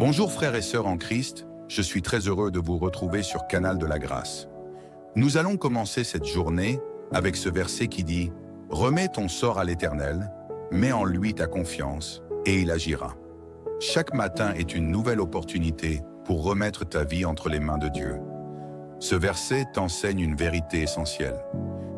Bonjour frères et sœurs en Christ, je suis très heureux de vous retrouver sur Canal de la Grâce. Nous allons commencer cette journée avec ce verset qui dit « Remets ton sort à l'Éternel, mets en lui ta confiance, et il agira ». Chaque matin est une nouvelle opportunité pour remettre ta vie entre les mains de Dieu. Ce verset t'enseigne une vérité essentielle.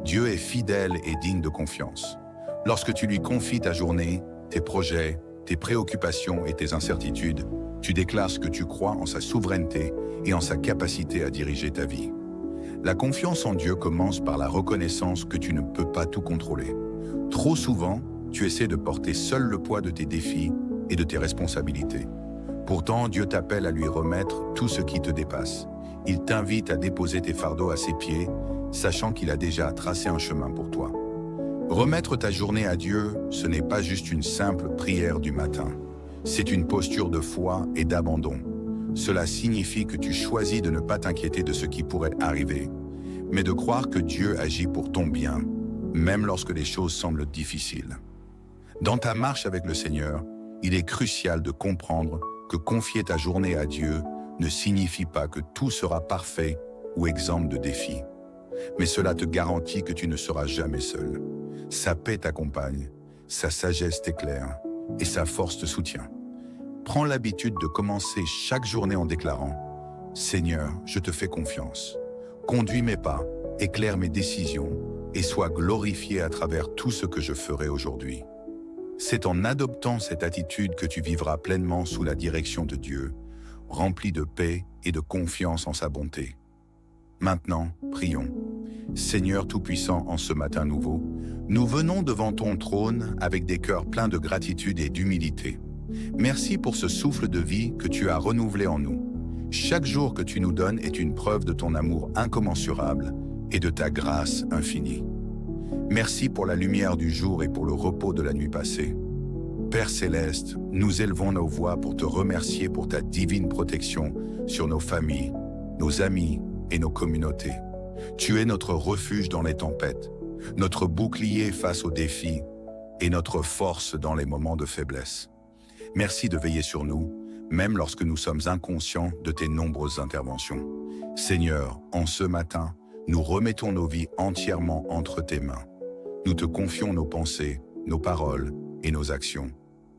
Dieu est fidèle et digne de confiance. Lorsque tu lui confies ta journée, tes projets, tes préoccupations et tes incertitudes, tu déclares ce que tu crois en sa souveraineté et en sa capacité à diriger ta vie. La confiance en Dieu commence par la reconnaissance que tu ne peux pas tout contrôler. Trop souvent, tu essaies de porter seul le poids de tes défis et de tes responsabilités. Pourtant, Dieu t'appelle à lui remettre tout ce qui te dépasse. Il t'invite à déposer tes fardeaux à ses pieds, sachant qu'il a déjà tracé un chemin pour toi. Remettre ta journée à Dieu, ce n'est pas juste une simple prière du matin. C'est une posture de foi et d'abandon. Cela signifie que tu choisis de ne pas t'inquiéter de ce qui pourrait arriver, mais de croire que Dieu agit pour ton bien, même lorsque les choses semblent difficiles. Dans ta marche avec le Seigneur, il est crucial de comprendre que confier ta journée à Dieu ne signifie pas que tout sera parfait ou exempt de défis. Mais cela te garantit que tu ne seras jamais seul. Sa paix t'accompagne, sa sagesse t'éclaire et sa force te soutient. Prends l'habitude de commencer chaque journée en déclarant « Seigneur, je te fais confiance. Conduis mes pas, éclaire mes décisions et sois glorifié à travers tout ce que je ferai aujourd'hui. » C'est en adoptant cette attitude que tu vivras pleinement sous la direction de Dieu, rempli de paix et de confiance en sa bonté. Maintenant, prions. Seigneur Tout-Puissant, en ce matin nouveau, nous venons devant ton trône avec des cœurs pleins de gratitude et d'humilité. Merci pour ce souffle de vie que tu as renouvelé en nous. Chaque jour que tu nous donnes est une preuve de ton amour incommensurable et de ta grâce infinie. Merci pour la lumière du jour et pour le repos de la nuit passée. Père Céleste, nous élevons nos voix pour te remercier pour ta divine protection sur nos familles, nos amis et nos communautés. Tu es notre refuge dans les tempêtes, notre bouclier face aux défis et notre force dans les moments de faiblesse. Merci de veiller sur nous, même lorsque nous sommes inconscients de tes nombreuses interventions. Seigneur, en ce matin, nous remettons nos vies entièrement entre tes mains. Nous te confions nos pensées, nos paroles et nos actions.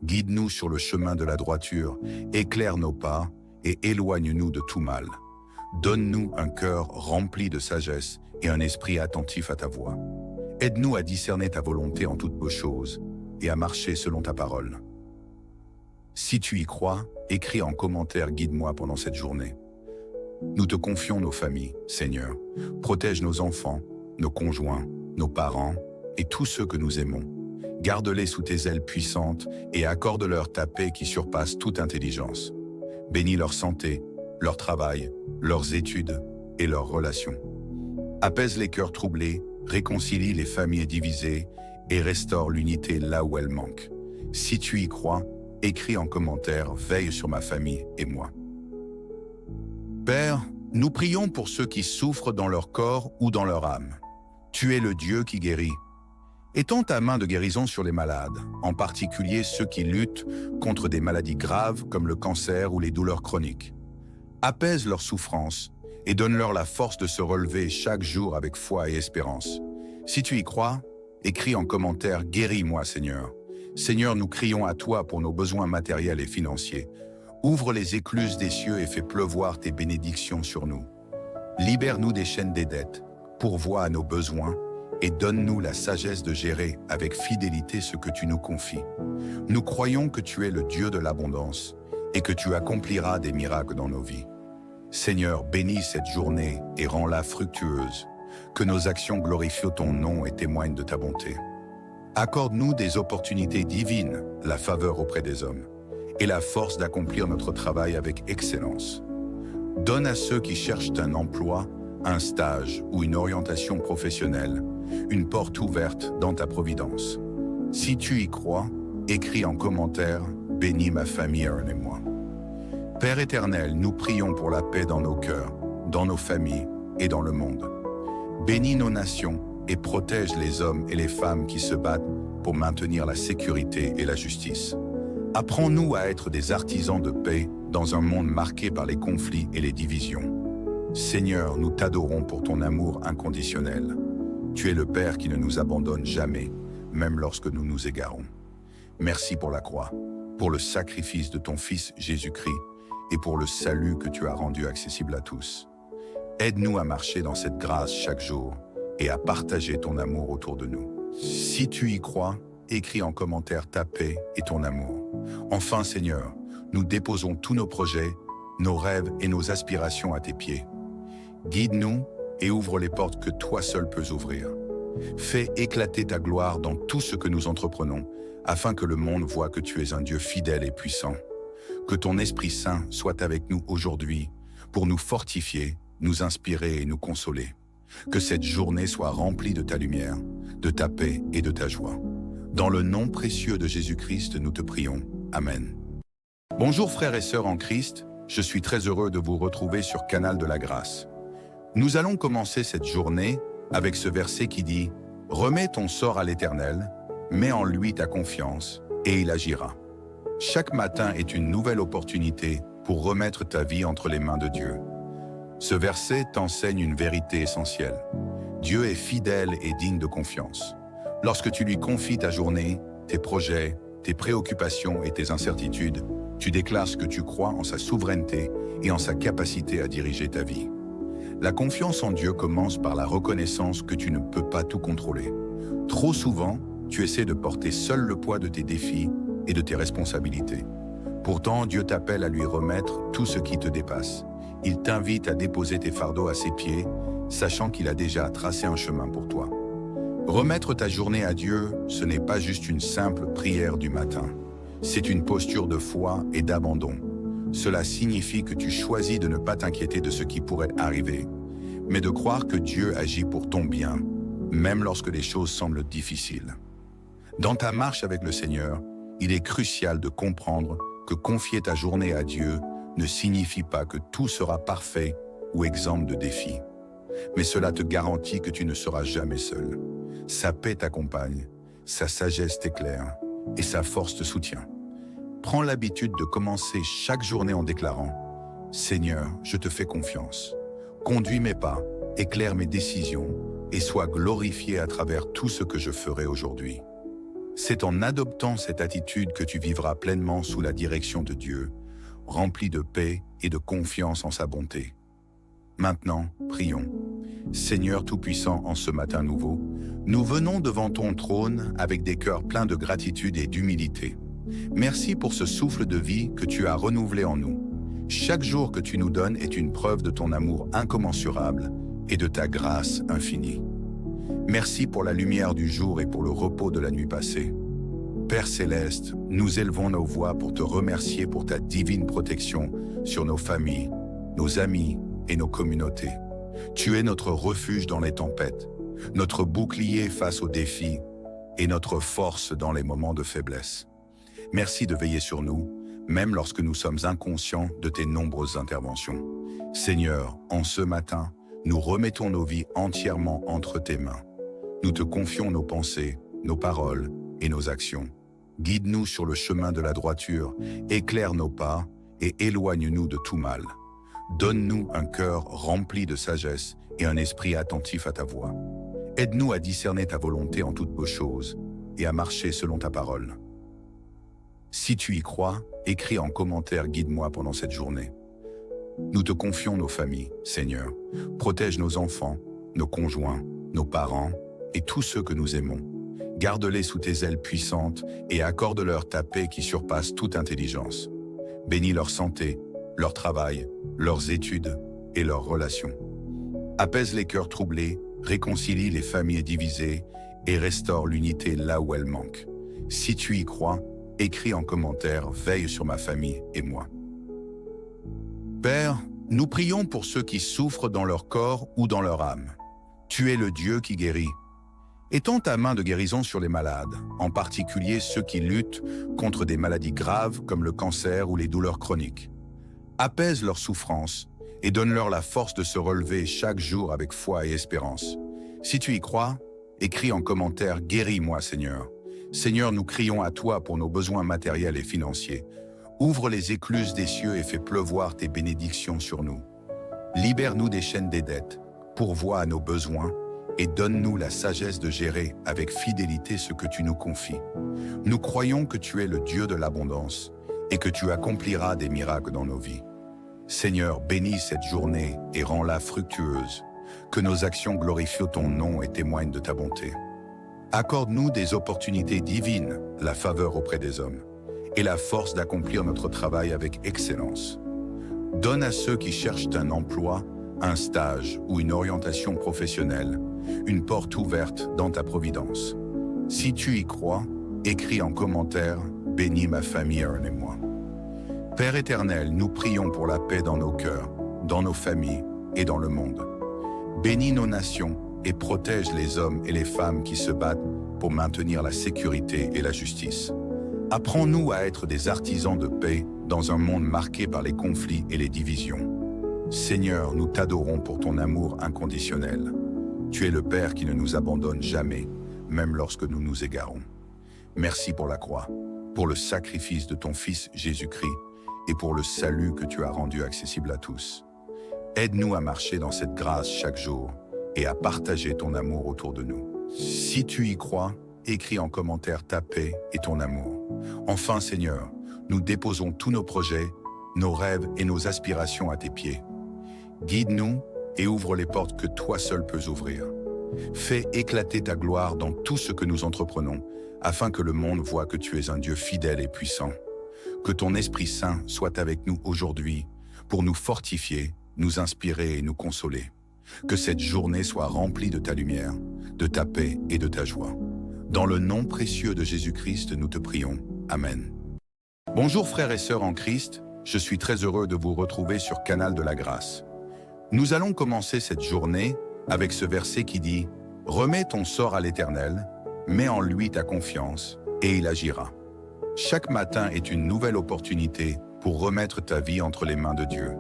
Guide-nous sur le chemin de la droiture, éclaire nos pas et éloigne-nous de tout mal. Donne-nous un cœur rempli de sagesse et un esprit attentif à ta voix. Aide-nous à discerner ta volonté en toutes choses et à marcher selon ta parole. Si tu y crois, écris en commentaire « Guide-moi » pendant cette journée. Nous te confions nos familles, Seigneur. Protège nos enfants, nos conjoints, nos parents et tous ceux que nous aimons. Garde-les sous tes ailes puissantes et accorde-leur ta paix qui surpasse toute intelligence. Bénis leur santé, leur travail, leurs études et leurs relations. Apaise les cœurs troublés, réconcilie les familles divisées et restaure l'unité là où elle manque. Si tu y crois, écris en commentaire « Veille sur ma famille et moi ». Père, nous prions pour ceux qui souffrent dans leur corps ou dans leur âme. Tu es le Dieu qui guérit. Étends ta main de guérison sur les malades, en particulier ceux qui luttent contre des maladies graves comme le cancer ou les douleurs chroniques. Apaise leurs souffrances et donne-leur la force de se relever chaque jour avec foi et espérance. Si tu y crois, écris en commentaire « Guéris-moi, Seigneur ». Seigneur, nous crions à toi pour nos besoins matériels et financiers. Ouvre les écluses des cieux et fais pleuvoir tes bénédictions sur nous. Libère-nous des chaînes des dettes, pourvois à nos besoins et donne-nous la sagesse de gérer avec fidélité ce que tu nous confies. Nous croyons que tu es le Dieu de l'abondance et que tu accompliras des miracles dans nos vies. Seigneur, bénis cette journée et rends-la fructueuse. Que nos actions glorifient ton nom et témoignent de ta bonté. Accorde-nous des opportunités divines, la faveur auprès des hommes, et la force d'accomplir notre travail avec excellence. Donne à ceux qui cherchent un emploi, un stage ou une orientation professionnelle, une porte ouverte dans ta providence. Si tu y crois, écris en commentaire « Bénis ma famille, Aaron et moi ». Père éternel, nous prions pour la paix dans nos cœurs, dans nos familles et dans le monde. Bénis nos nations et protège les hommes et les femmes qui se battent pour maintenir la sécurité et la justice. Apprends-nous à être des artisans de paix dans un monde marqué par les conflits et les divisions. Seigneur, nous t'adorons pour ton amour inconditionnel. Tu es le Père qui ne nous abandonne jamais, même lorsque nous nous égarons. Merci pour la croix, pour le sacrifice de ton Fils Jésus-Christ et pour le salut que tu as rendu accessible à tous. Aide-nous à marcher dans cette grâce chaque jour et à partager ton amour autour de nous. Si tu y crois, écris en commentaire ta paix et ton amour. Enfin, Seigneur, nous déposons tous nos projets, nos rêves et nos aspirations à tes pieds. Guide-nous et ouvre les portes que toi seul peux ouvrir. Fais éclater ta gloire dans tout ce que nous entreprenons, afin que le monde voie que tu es un Dieu fidèle et puissant. Que ton Esprit Saint soit avec nous aujourd'hui pour nous fortifier, nous inspirer et nous consoler. Que cette journée soit remplie de ta lumière, de ta paix et de ta joie. Dans le nom précieux de Jésus-Christ, nous te prions. Amen. Bonjour frères et sœurs en Christ, je suis très heureux de vous retrouver sur Canal de la Grâce. Nous allons commencer cette journée avec ce verset qui dit « Remets ton sort à l'Éternel, mets en lui ta confiance, et il agira. » Chaque matin est une nouvelle opportunité pour remettre ta vie entre les mains de Dieu. Ce verset t'enseigne une vérité essentielle. Dieu est fidèle et digne de confiance. Lorsque tu lui confies ta journée, tes projets, tes préoccupations et tes incertitudes, tu déclares que tu crois en sa souveraineté et en sa capacité à diriger ta vie. La confiance en Dieu commence par la reconnaissance que tu ne peux pas tout contrôler. Trop souvent, tu essaies de porter seul le poids de tes défis et de tes responsabilités. Pourtant, Dieu t'appelle à lui remettre tout ce qui te dépasse. Il t'invite à déposer tes fardeaux à ses pieds, sachant qu'il a déjà tracé un chemin pour toi. Remettre ta journée à Dieu, ce n'est pas juste une simple prière du matin. C'est une posture de foi et d'abandon. Cela signifie que tu choisis de ne pas t'inquiéter de ce qui pourrait arriver, mais de croire que Dieu agit pour ton bien, même lorsque les choses semblent difficiles. Dans ta marche avec le Seigneur, il est crucial de comprendre que confier ta journée à Dieu ne signifie pas que tout sera parfait ou exempt de défis. Mais cela te garantit que tu ne seras jamais seul. Sa paix t'accompagne, sa sagesse t'éclaire et sa force te soutient. Prends l'habitude de commencer chaque journée en déclarant « Seigneur, je te fais confiance. Conduis mes pas, éclaire mes décisions et sois glorifié à travers tout ce que je ferai aujourd'hui. » C'est en adoptant cette attitude que tu vivras pleinement sous la direction de Dieu, rempli de paix et de confiance en sa bonté. Maintenant, prions. Seigneur Tout-Puissant, en ce matin nouveau, nous venons devant ton trône avec des cœurs pleins de gratitude et d'humilité. Merci pour ce souffle de vie que tu as renouvelé en nous. Chaque jour que tu nous donnes est une preuve de ton amour incommensurable et de ta grâce infinie. Merci pour la lumière du jour et pour le repos de la nuit passée. Père Céleste, nous élevons nos voix pour te remercier pour ta divine protection sur nos familles, nos amis et nos communautés. Tu es notre refuge dans les tempêtes, notre bouclier face aux défis et notre force dans les moments de faiblesse. Merci de veiller sur nous, même lorsque nous sommes inconscients de tes nombreuses interventions. Seigneur, en ce matin, nous remettons nos vies entièrement entre tes mains. Nous te confions nos pensées, nos paroles et nos actions. Guide-nous sur le chemin de la droiture, éclaire nos pas et éloigne-nous de tout mal. Donne-nous un cœur rempli de sagesse et un esprit attentif à ta voix. Aide-nous à discerner ta volonté en toutes beaux choses et à marcher selon ta parole. Si tu y crois, écris en commentaire « Guide-moi pendant cette journée ». Nous te confions nos familles, Seigneur. Protège nos enfants, nos conjoints, nos parents et tous ceux que nous aimons. Garde-les sous tes ailes puissantes et accorde-leur ta paix qui surpasse toute intelligence. Bénis leur santé, leur travail, leurs études et leurs relations. Apaise les cœurs troublés, réconcilie les familles divisées et restaure l'unité là où elle manque. Si tu y crois, écris en commentaire « Veille sur ma famille et moi ». Père, nous prions pour ceux qui souffrent dans leur corps ou dans leur âme. Tu es le Dieu qui guérit. Étends ta main de guérison sur les malades, en particulier ceux qui luttent contre des maladies graves comme le cancer ou les douleurs chroniques. Apaise leurs souffrances et donne-leur la force de se relever chaque jour avec foi et espérance. Si tu y crois, écris en commentaire « Guéris-moi, Seigneur ». Seigneur, nous crions à toi pour nos besoins matériels et financiers. Ouvre les écluses des cieux et fais pleuvoir tes bénédictions sur nous. Libère-nous des chaînes des dettes, pourvois à nos besoins et donne-nous la sagesse de gérer avec fidélité ce que tu nous confies. Nous croyons que tu es le Dieu de l'abondance et que tu accompliras des miracles dans nos vies. Seigneur, bénis cette journée et rends-la fructueuse, que nos actions glorifient ton nom et témoignent de ta bonté. Accorde-nous des opportunités divines, la faveur auprès des hommes, et la force d'accomplir notre travail avec excellence. Donne à ceux qui cherchent un emploi, un stage ou une orientation professionnelle, une porte ouverte dans ta providence. Si tu y crois, écris en commentaire « Bénis ma famille, Aaron et moi ». Père éternel, nous prions pour la paix dans nos cœurs, dans nos familles et dans le monde. Bénis nos nations et protège les hommes et les femmes qui se battent pour maintenir la sécurité et la justice. Apprends-nous à être des artisans de paix dans un monde marqué par les conflits et les divisions. Seigneur, nous t'adorons pour ton amour inconditionnel. Tu es le Père qui ne nous abandonne jamais, même lorsque nous nous égarons. Merci pour la croix, pour le sacrifice de ton Fils Jésus-Christ et pour le salut que tu as rendu accessible à tous. Aide-nous à marcher dans cette grâce chaque jour et à partager ton amour autour de nous. Si tu y crois, écris en commentaire ta paix et ton amour. Enfin, Seigneur, nous déposons tous nos projets, nos rêves et nos aspirations à tes pieds. Guide-nous et ouvre les portes que toi seul peux ouvrir. Fais éclater ta gloire dans tout ce que nous entreprenons, afin que le monde voie que tu es un Dieu fidèle et puissant. Que ton Esprit Saint soit avec nous aujourd'hui pour nous fortifier, nous inspirer et nous consoler. Que cette journée soit remplie de ta lumière, de ta paix et de ta joie. Dans le nom précieux de Jésus-Christ, nous te prions. Amen. Bonjour frères et sœurs en Christ, je suis très heureux de vous retrouver sur Canal de la Grâce. Nous allons commencer cette journée avec ce verset qui dit « Remets ton sort à l'Éternel, mets en lui ta confiance, et il agira. » Chaque matin est une nouvelle opportunité pour remettre ta vie entre les mains de Dieu.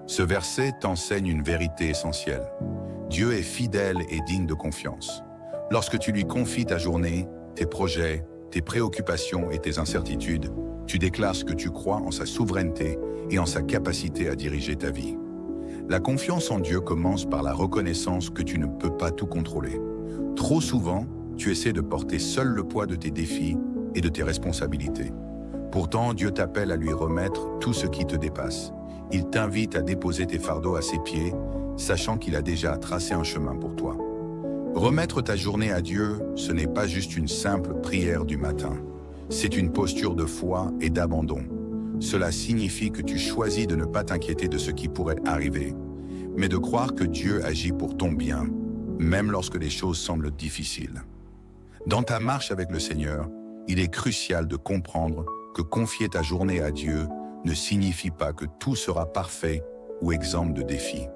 Ce verset t'enseigne une vérité essentielle. Dieu est fidèle et digne de confiance. Lorsque tu lui confies ta journée, tes projets, tes préoccupations et tes incertitudes, tu déclares ce que tu crois en sa souveraineté et en sa capacité à diriger ta vie. La confiance en Dieu commence par la reconnaissance que tu ne peux pas tout contrôler. Trop souvent, tu essaies de porter seul le poids de tes défis et de tes responsabilités. Pourtant, Dieu t'appelle à lui remettre tout ce qui te dépasse. Il t'invite à déposer tes fardeaux à ses pieds, sachant qu'il a déjà tracé un chemin pour toi. Remettre ta journée à Dieu, ce n'est pas juste une simple prière du matin. C'est une posture de foi et d'abandon. Cela signifie que tu choisis de ne pas t'inquiéter de ce qui pourrait arriver, mais de croire que Dieu agit pour ton bien, même lorsque les choses semblent difficiles. Dans ta marche avec le Seigneur, il est crucial de comprendre que confier ta journée à Dieu ne signifie pas que tout sera parfait ou exempt de défis.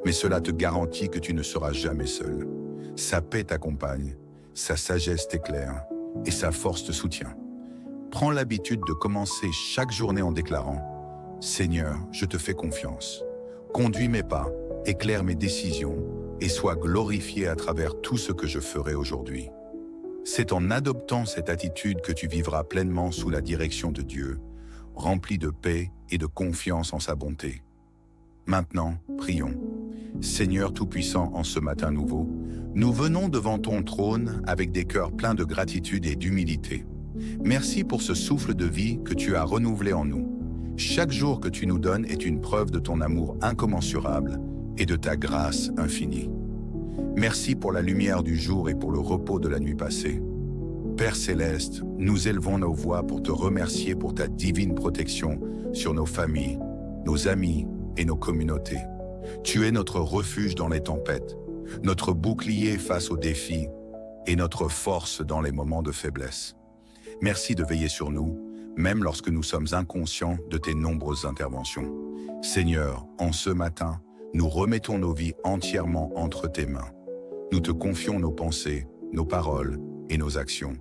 Mais cela te garantit que tu ne seras jamais seul. Sa paix t'accompagne, sa sagesse t'éclaire et sa force te soutient. Prends l'habitude de commencer chaque journée en déclarant « Seigneur, je te fais confiance. Conduis mes pas, éclaire mes décisions et sois glorifié à travers tout ce que je ferai aujourd'hui. » C'est en adoptant cette attitude que tu vivras pleinement sous la direction de Dieu, rempli de paix et de confiance en sa bonté. Maintenant, prions. Seigneur Tout-Puissant, en ce matin nouveau, nous venons devant ton trône avec des cœurs pleins de gratitude et d'humilité. Merci pour ce souffle de vie que tu as renouvelé en nous. Chaque jour que tu nous donnes est une preuve de ton amour incommensurable et de ta grâce infinie. Merci pour la lumière du jour et pour le repos de la nuit passée. Père Céleste, nous élevons nos voix pour te remercier pour ta divine protection sur nos familles, nos amis et nos communautés. Tu es notre refuge dans les tempêtes, notre bouclier face aux défis et notre force dans les moments de faiblesse. Merci de veiller sur nous, même lorsque nous sommes inconscients de tes nombreuses interventions. Seigneur, en ce matin, nous remettons nos vies entièrement entre tes mains. Nous te confions nos pensées, nos paroles et nos actions.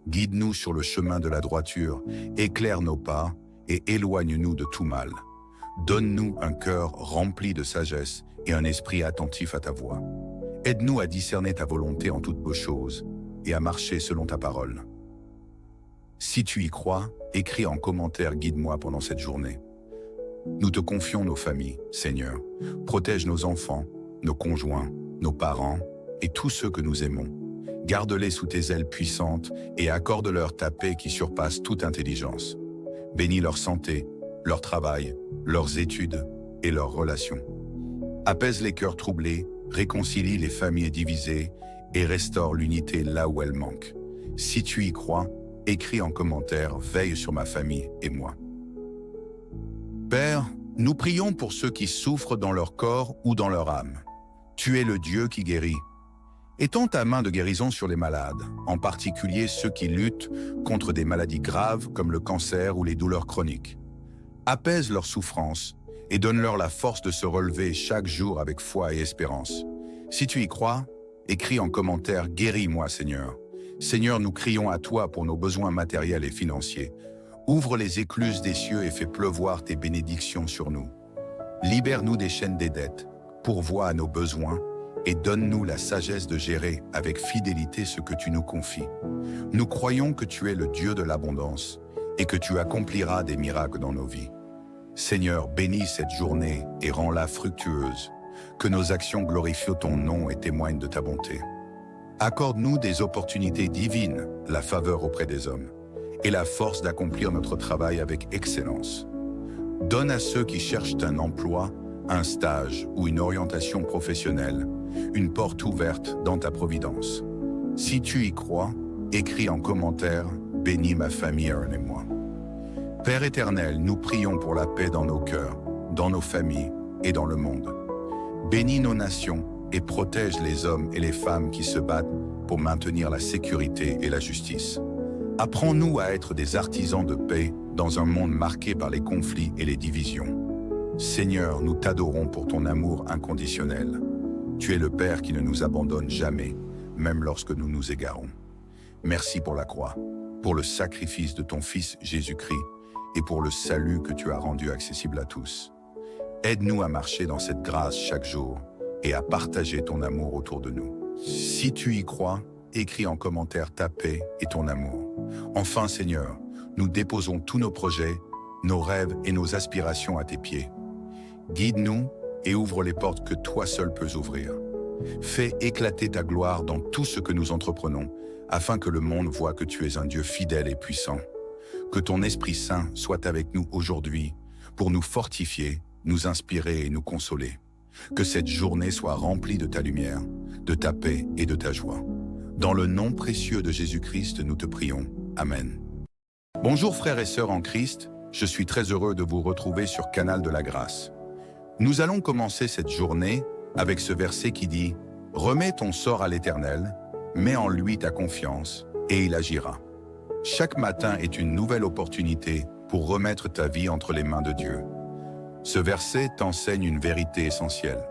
Guide-nous sur le chemin de la droiture, éclaire nos pas et éloigne-nous de tout mal. Donne-nous un cœur rempli de sagesse et un esprit attentif à ta voix. Aide-nous à discerner ta volonté en toutes choses et à marcher selon ta parole. Si tu y crois, écris en commentaire « Guide-moi pendant cette journée ». Nous te confions nos familles, Seigneur. Protège nos enfants, nos conjoints, nos parents et tous ceux que nous aimons. Garde-les sous tes ailes puissantes et accorde-leur ta paix qui surpasse toute intelligence. Bénis leur santé, leur travail, leurs études et leurs relations. Apaise les cœurs troublés, réconcilie les familles divisées et restaure l'unité là où elle manque. Si tu y crois, écris en commentaire « Veille sur ma famille et moi ». Père, nous prions pour ceux qui souffrent dans leur corps ou dans leur âme. Tu es le Dieu qui guérit. Étends ta main de guérison sur les malades, en particulier ceux qui luttent contre des maladies graves comme le cancer ou les douleurs chroniques. Apaise leurs souffrances et donne-leur la force de se relever chaque jour avec foi et espérance. Si tu y crois, écris en commentaire « Guéris-moi, Seigneur ». Seigneur, nous crions à toi pour nos besoins matériels et financiers. Ouvre les écluses des cieux et fais pleuvoir tes bénédictions sur nous. Libère-nous des chaînes des dettes, pourvois à nos besoins et donne-nous la sagesse de gérer avec fidélité ce que tu nous confies. Nous croyons que tu es le Dieu de l'abondance et que tu accompliras des miracles dans nos vies. Seigneur, bénis cette journée et rends-la fructueuse. Que nos actions glorifient ton nom et témoignent de ta bonté. Accorde-nous des opportunités divines, la faveur auprès des hommes, et la force d'accomplir notre travail avec excellence. Donne à ceux qui cherchent un emploi, un stage ou une orientation professionnelle, une porte ouverte dans ta providence. Si tu y crois, écris en commentaire « Bénis ma famille, Aaron et moi ». Père éternel, nous prions pour la paix dans nos cœurs, dans nos familles et dans le monde. Bénis nos nations et protège les hommes et les femmes qui se battent pour maintenir la sécurité et la justice. Apprends-nous à être des artisans de paix dans un monde marqué par les conflits et les divisions. Seigneur, nous t'adorons pour ton amour inconditionnel. Tu es le Père qui ne nous abandonne jamais, même lorsque nous nous égarons. Merci pour la croix, pour le sacrifice de ton Fils Jésus-Christ et pour le salut que tu as rendu accessible à tous. Aide-nous à marcher dans cette grâce chaque jour et à partager ton amour autour de nous. Si tu y crois, écris en commentaire ta paix et ton amour. Enfin, Seigneur, nous déposons tous nos projets, nos rêves et nos aspirations à tes pieds. Guide-nous et ouvre les portes que toi seul peux ouvrir. Fais éclater ta gloire dans tout ce que nous entreprenons, afin que le monde voie que tu es un Dieu fidèle et puissant. Que ton Esprit Saint soit avec nous aujourd'hui pour nous fortifier, nous inspirer et nous consoler. Que cette journée soit remplie de ta lumière, de ta paix et de ta joie. Dans le nom précieux de Jésus-Christ, nous te prions. Amen. Bonjour frères et sœurs en Christ, je suis très heureux de vous retrouver sur Canal de la Grâce. Nous allons commencer cette journée avec ce verset qui dit « Remets ton sort à l'Éternel, mets en lui ta confiance, et il agira. » Chaque matin est une nouvelle opportunité pour remettre ta vie entre les mains de Dieu. Ce verset t'enseigne une vérité essentielle.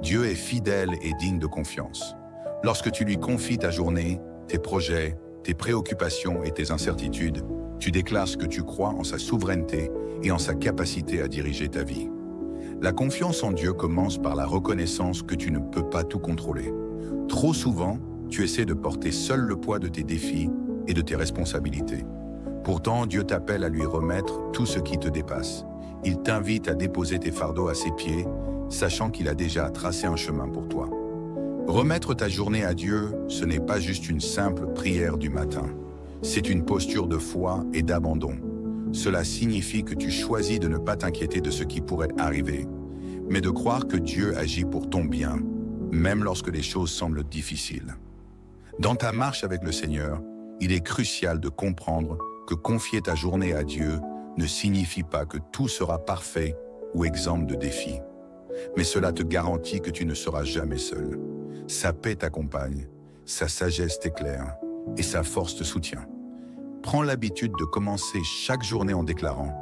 Dieu est fidèle et digne de confiance. Lorsque tu lui confies ta journée, tes projets, tes préoccupations et tes incertitudes, tu déclares que tu crois en sa souveraineté et en sa capacité à diriger ta vie. La confiance en Dieu commence par la reconnaissance que tu ne peux pas tout contrôler. Trop souvent, tu essaies de porter seul le poids de tes défis et de tes responsabilités. Pourtant, Dieu t'appelle à lui remettre tout ce qui te dépasse. Il t'invite à déposer tes fardeaux à ses pieds, sachant qu'il a déjà tracé un chemin pour toi. Remettre ta journée à Dieu, ce n'est pas juste une simple prière du matin. C'est une posture de foi et d'abandon. Cela signifie que tu choisis de ne pas t'inquiéter de ce qui pourrait arriver, mais de croire que Dieu agit pour ton bien, même lorsque les choses semblent difficiles. Dans ta marche avec le Seigneur, il est crucial de comprendre que confier ta journée à Dieu ne signifie pas que tout sera parfait ou exempt de défis. Mais cela te garantit que tu ne seras jamais seul. Sa paix t'accompagne, sa sagesse t'éclaire et sa force te soutient. Prends l'habitude de commencer chaque journée en déclarant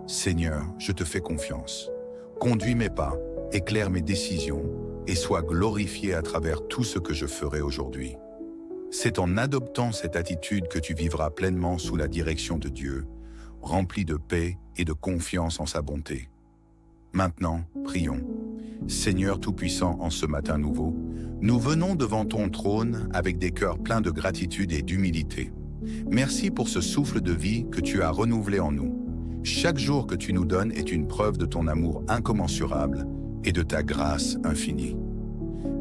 « Seigneur, je te fais confiance. Conduis mes pas, éclaire mes décisions et sois glorifié à travers tout ce que je ferai aujourd'hui. » C'est en adoptant cette attitude que tu vivras pleinement sous la direction de Dieu, rempli de paix et de confiance en sa bonté. Maintenant, prions. Seigneur Tout-Puissant, en ce matin nouveau, nous venons devant ton trône avec des cœurs pleins de gratitude et d'humilité. Merci pour ce souffle de vie que tu as renouvelé en nous. Chaque jour que tu nous donnes est une preuve de ton amour incommensurable et de ta grâce infinie.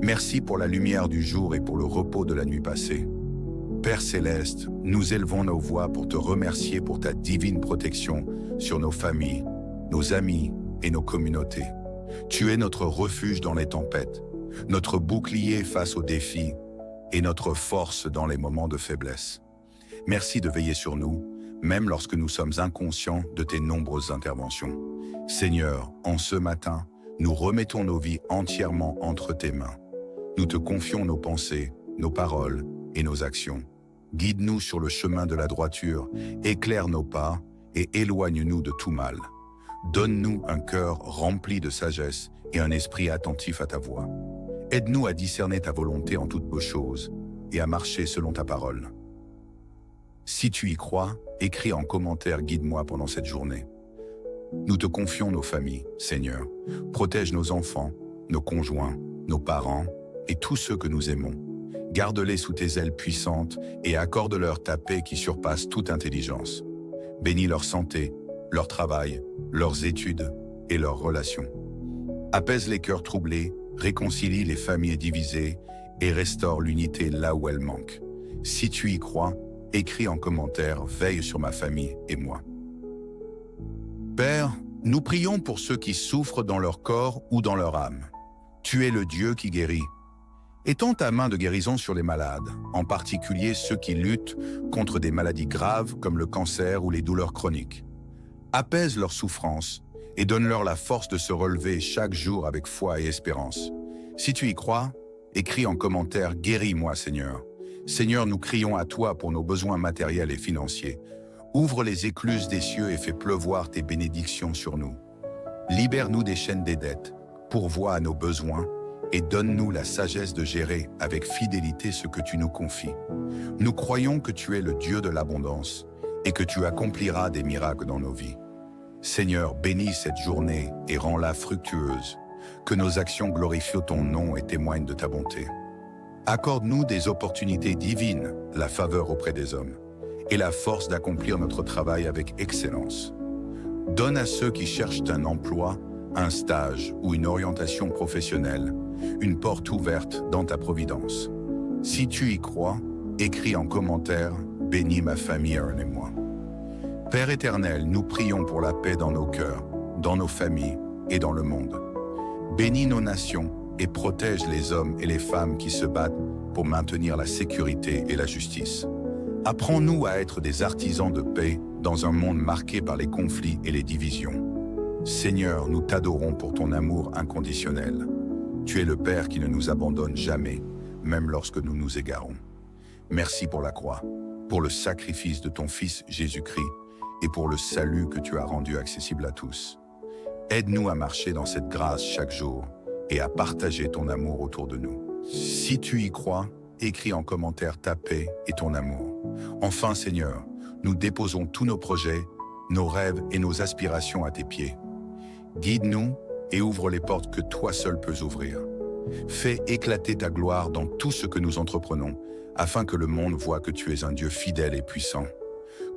Merci pour la lumière du jour et pour le repos de la nuit passée. Père céleste, nous élevons nos voix pour te remercier pour ta divine protection sur nos familles, nos amis et nos communautés. Tu es notre refuge dans les tempêtes, notre bouclier face aux défis et notre force dans les moments de faiblesse. Merci de veiller sur nous, même lorsque nous sommes inconscients de tes nombreuses interventions. Seigneur, en ce matin, nous remettons nos vies entièrement entre tes mains. Nous te confions nos pensées, nos paroles et nos actions. Guide-nous sur le chemin de la droiture, éclaire nos pas et éloigne-nous de tout mal. Donne-nous un cœur rempli de sagesse et un esprit attentif à ta voix. Aide-nous à discerner ta volonté en toutes choses et à marcher selon ta parole. Si tu y crois, écris en commentaire « Guide-moi pendant cette journée ». Nous te confions nos familles, Seigneur. Protège nos enfants, nos conjoints, nos parents et tous ceux que nous aimons. Garde-les sous tes ailes puissantes et accorde-leur ta paix qui surpasse toute intelligence. Bénis leur santé, leur travail, leurs études et leurs relations. Apaise les cœurs troublés, réconcilie les familles divisées et restaure l'unité là où elle manque. Si tu y crois, écris en commentaire « Veille sur ma famille et moi ». Père, nous prions pour ceux qui souffrent dans leur corps ou dans leur âme. Tu es le Dieu qui guérit. Étends ta main de guérison sur les malades, en particulier ceux qui luttent contre des maladies graves comme le cancer ou les douleurs chroniques. Apaise leurs souffrances et donne-leur la force de se relever chaque jour avec foi et espérance. Si tu y crois, écris en commentaire « Guéris-moi, Seigneur ». Seigneur, nous crions à toi pour nos besoins matériels et financiers. Ouvre les écluses des cieux et fais pleuvoir tes bénédictions sur nous. Libère-nous des chaînes des dettes, pourvois à nos besoins et donne-nous la sagesse de gérer avec fidélité ce que tu nous confies. Nous croyons que tu es le Dieu de l'abondance et que tu accompliras des miracles dans nos vies. Seigneur, bénis cette journée et rends-la fructueuse. Que nos actions glorifient ton nom et témoignent de ta bonté. Accorde-nous des opportunités divines, la faveur auprès des hommes, et la force d'accomplir notre travail avec excellence. Donne à ceux qui cherchent un emploi, un stage ou une orientation professionnelle, une porte ouverte dans ta providence. Si tu y crois, écris en commentaire « Bénis ma famille, Aaron et moi ». Père éternel, nous prions pour la paix dans nos cœurs, dans nos familles et dans le monde. Bénis nos nations et protège les hommes et les femmes qui se battent pour maintenir la sécurité et la justice. Apprends-nous à être des artisans de paix dans un monde marqué par les conflits et les divisions. Seigneur, nous t'adorons pour ton amour inconditionnel. Tu es le Père qui ne nous abandonne jamais, même lorsque nous nous égarons. Merci pour la croix, pour le sacrifice de ton Fils Jésus-Christ et pour le salut que tu as rendu accessible à tous. Aide-nous à marcher dans cette grâce chaque jour et à partager ton amour autour de nous. Si tu y crois, écris en commentaire ta paix et ton amour. Enfin, Seigneur, nous déposons tous nos projets, nos rêves et nos aspirations à tes pieds. Guide-nous et ouvre les portes que toi seul peux ouvrir. Fais éclater ta gloire dans tout ce que nous entreprenons, afin que le monde voie que tu es un Dieu fidèle et puissant.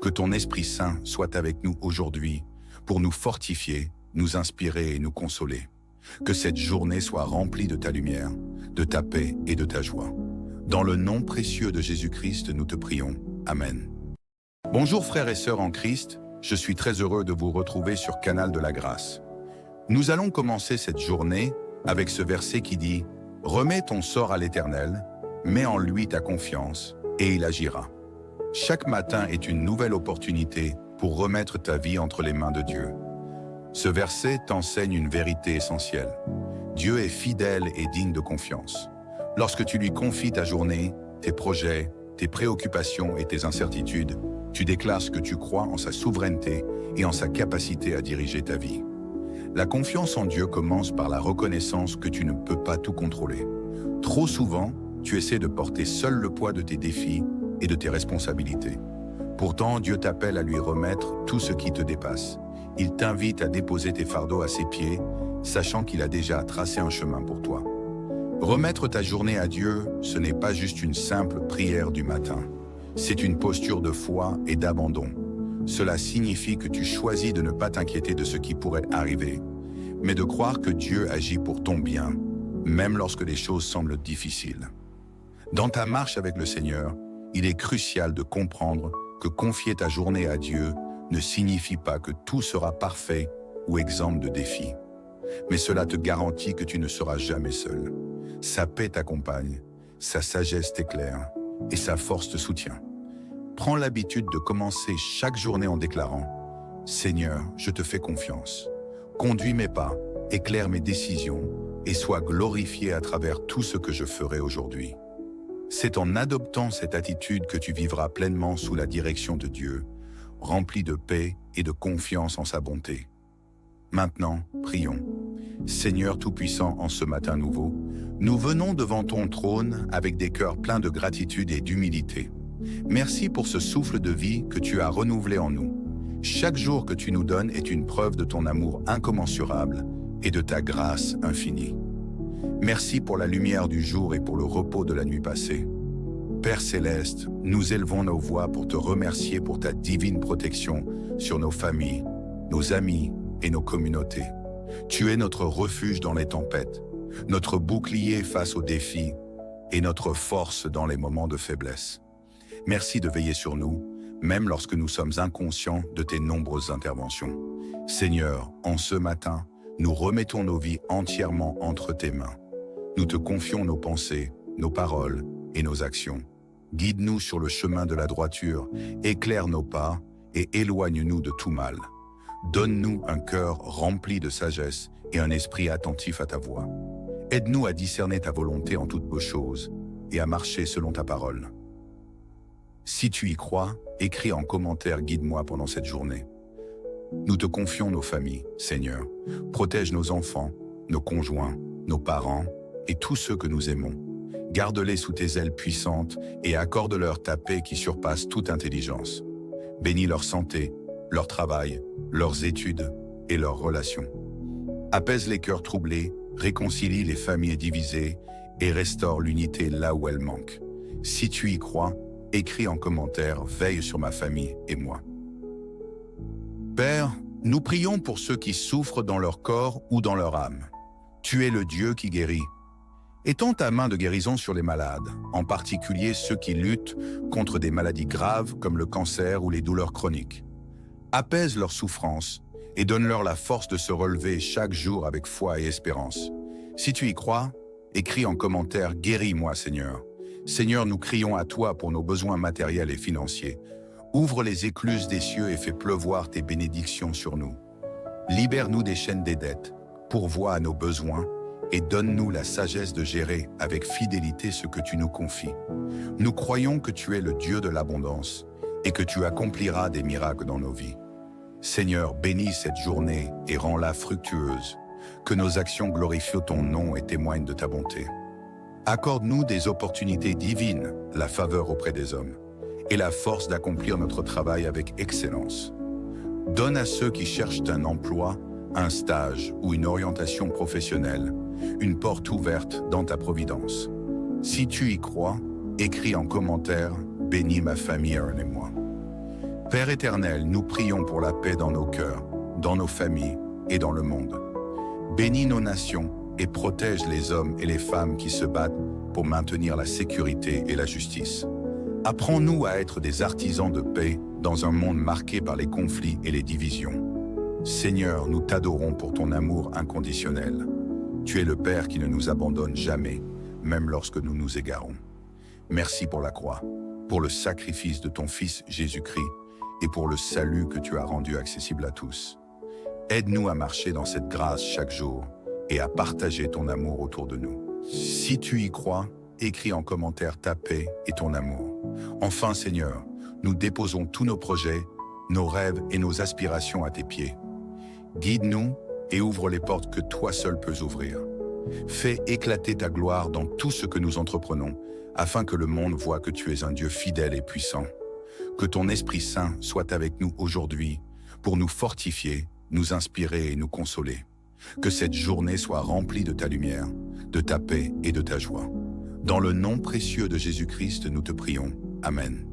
Que ton Esprit Saint soit avec nous aujourd'hui pour nous fortifier, nous inspirer et nous consoler. Que cette journée soit remplie de ta lumière, de ta paix et de ta joie. Dans le nom précieux de Jésus-Christ, nous te prions. Amen. Bonjour frères et sœurs en Christ, je suis très heureux de vous retrouver sur Canal de la Grâce. Nous allons commencer cette journée avec ce verset qui dit « Remets ton sort à l'Éternel, mets en lui ta confiance, et il agira. » Chaque matin est une nouvelle opportunité pour remettre ta vie entre les mains de Dieu. Ce verset t'enseigne une vérité essentielle. Dieu est fidèle et digne de confiance. Lorsque tu lui confies ta journée, tes projets, tes préoccupations et tes incertitudes, tu déclares que tu crois en sa souveraineté et en sa capacité à diriger ta vie. La confiance en Dieu commence par la reconnaissance que tu ne peux pas tout contrôler. Trop souvent, tu essaies de porter seul le poids de tes défis et de tes responsabilités. Pourtant, Dieu t'appelle à lui remettre tout ce qui te dépasse. Il t'invite à déposer tes fardeaux à ses pieds, sachant qu'il a déjà tracé un chemin pour toi. Remettre ta journée à Dieu, ce n'est pas juste une simple prière du matin. C'est une posture de foi et d'abandon. Cela signifie que tu choisis de ne pas t'inquiéter de ce qui pourrait arriver, mais de croire que Dieu agit pour ton bien, même lorsque les choses semblent difficiles. Dans ta marche avec le Seigneur, il est crucial de comprendre que confier ta journée à Dieu ne signifie pas que tout sera parfait ou exempt de défis. Mais cela te garantit que tu ne seras jamais seul. Sa paix t'accompagne, sa sagesse t'éclaire et sa force te soutient. Prends l'habitude de commencer chaque journée en déclarant « Seigneur, je te fais confiance. Conduis mes pas, éclaire mes décisions et sois glorifié à travers tout ce que je ferai aujourd'hui. » C'est en adoptant cette attitude que tu vivras pleinement sous la direction de Dieu, rempli de paix et de confiance en sa bonté. Maintenant, prions. Seigneur Tout-Puissant, en ce matin nouveau, nous venons devant ton trône avec des cœurs pleins de gratitude et d'humilité. Merci pour ce souffle de vie que tu as renouvelé en nous. Chaque jour que tu nous donnes est une preuve de ton amour incommensurable et de ta grâce infinie. Merci pour la lumière du jour et pour le repos de la nuit passée. Père Céleste, nous élevons nos voix pour te remercier pour ta divine protection sur nos familles, nos amis et nos communautés. Tu es notre refuge dans les tempêtes, notre bouclier face aux défis et notre force dans les moments de faiblesse. Merci de veiller sur nous, même lorsque nous sommes inconscients de tes nombreuses interventions. Seigneur, en ce matin, nous remettons nos vies entièrement entre tes mains. Nous te confions nos pensées, nos paroles et nos actions. Guide-nous sur le chemin de la droiture, éclaire nos pas et éloigne-nous de tout mal. Donne-nous un cœur rempli de sagesse et un esprit attentif à ta voix. Aide-nous à discerner ta volonté en toutes beaux choses et à marcher selon ta parole. Si tu y crois, écris en commentaire « Guide-moi pendant cette journée ». Nous te confions nos familles, Seigneur. Protège nos enfants, nos conjoints, nos parents et tous ceux que nous aimons. Garde-les sous tes ailes puissantes et accorde-leur ta paix qui surpasse toute intelligence. Bénis leur santé, leur travail, leurs études et leurs relations. Apaise les cœurs troublés, réconcilie les familles divisées et restaure l'unité là où elle manque. Si tu y crois, écris en commentaire « Veille sur ma famille et moi ». Père, nous prions pour ceux qui souffrent dans leur corps ou dans leur âme. Tu es le Dieu qui guérit. Étends ta main de guérison sur les malades, en particulier ceux qui luttent contre des maladies graves comme le cancer ou les douleurs chroniques. Apaise leurs souffrances et donne-leur la force de se relever chaque jour avec foi et espérance. Si tu y crois, écris en commentaire « Guéris-moi, Seigneur ». Seigneur, nous crions à toi pour nos besoins matériels et financiers. Ouvre les écluses des cieux et fais pleuvoir tes bénédictions sur nous. Libère-nous des chaînes des dettes, pourvois à nos besoins et donne-nous la sagesse de gérer avec fidélité ce que tu nous confies. Nous croyons que tu es le Dieu de l'abondance et que tu accompliras des miracles dans nos vies. Seigneur, bénis cette journée et rends-la fructueuse, que nos actions glorifient ton nom et témoignent de ta bonté. Accorde-nous des opportunités divines, la faveur auprès des hommes, et la force d'accomplir notre travail avec excellence. Donne à ceux qui cherchent un emploi, un stage ou une orientation professionnelle, une porte ouverte dans ta providence. Si tu y crois, écris en commentaire « Bénis ma famille, Aaron et moi ». Père éternel, nous prions pour la paix dans nos cœurs, dans nos familles et dans le monde. Bénis nos nations et protège les hommes et les femmes qui se battent pour maintenir la sécurité et la justice. Apprends-nous à être des artisans de paix dans un monde marqué par les conflits et les divisions. Seigneur, nous t'adorons pour ton amour inconditionnel. Tu es le Père qui ne nous abandonne jamais, même lorsque nous nous égarons. Merci pour la croix, pour le sacrifice de ton Fils Jésus-Christ et pour le salut que tu as rendu accessible à tous. Aide-nous à marcher dans cette grâce chaque jour et à partager ton amour autour de nous. Si tu y crois, écris en commentaire ta paix et ton amour. Enfin, Seigneur, nous déposons tous nos projets, nos rêves et nos aspirations à tes pieds. Guide-nous et ouvre les portes que toi seul peux ouvrir. Fais éclater ta gloire dans tout ce que nous entreprenons, afin que le monde voie que tu es un Dieu fidèle et puissant. Que ton Esprit Saint soit avec nous aujourd'hui pour nous fortifier, nous inspirer et nous consoler. Que cette journée soit remplie de ta lumière, de ta paix et de ta joie. Dans le nom précieux de Jésus-Christ, nous te prions. Amen.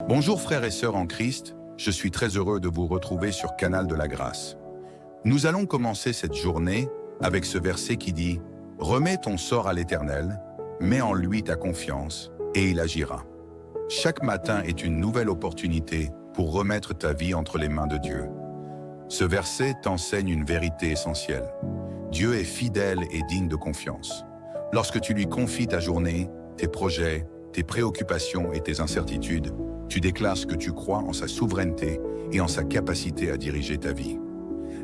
Bonjour frères et sœurs en Christ, je suis très heureux de vous retrouver sur Canal de la Grâce. Nous allons commencer cette journée avec ce verset qui dit « Remets ton sort à l'Éternel, mets en lui ta confiance, et il agira ». Chaque matin est une nouvelle opportunité pour remettre ta vie entre les mains de Dieu. Ce verset t'enseigne une vérité essentielle. Dieu est fidèle et digne de confiance. Lorsque tu lui confies ta journée, tes projets, tes préoccupations et tes incertitudes, tu déclares ce que tu crois en sa souveraineté et en sa capacité à diriger ta vie.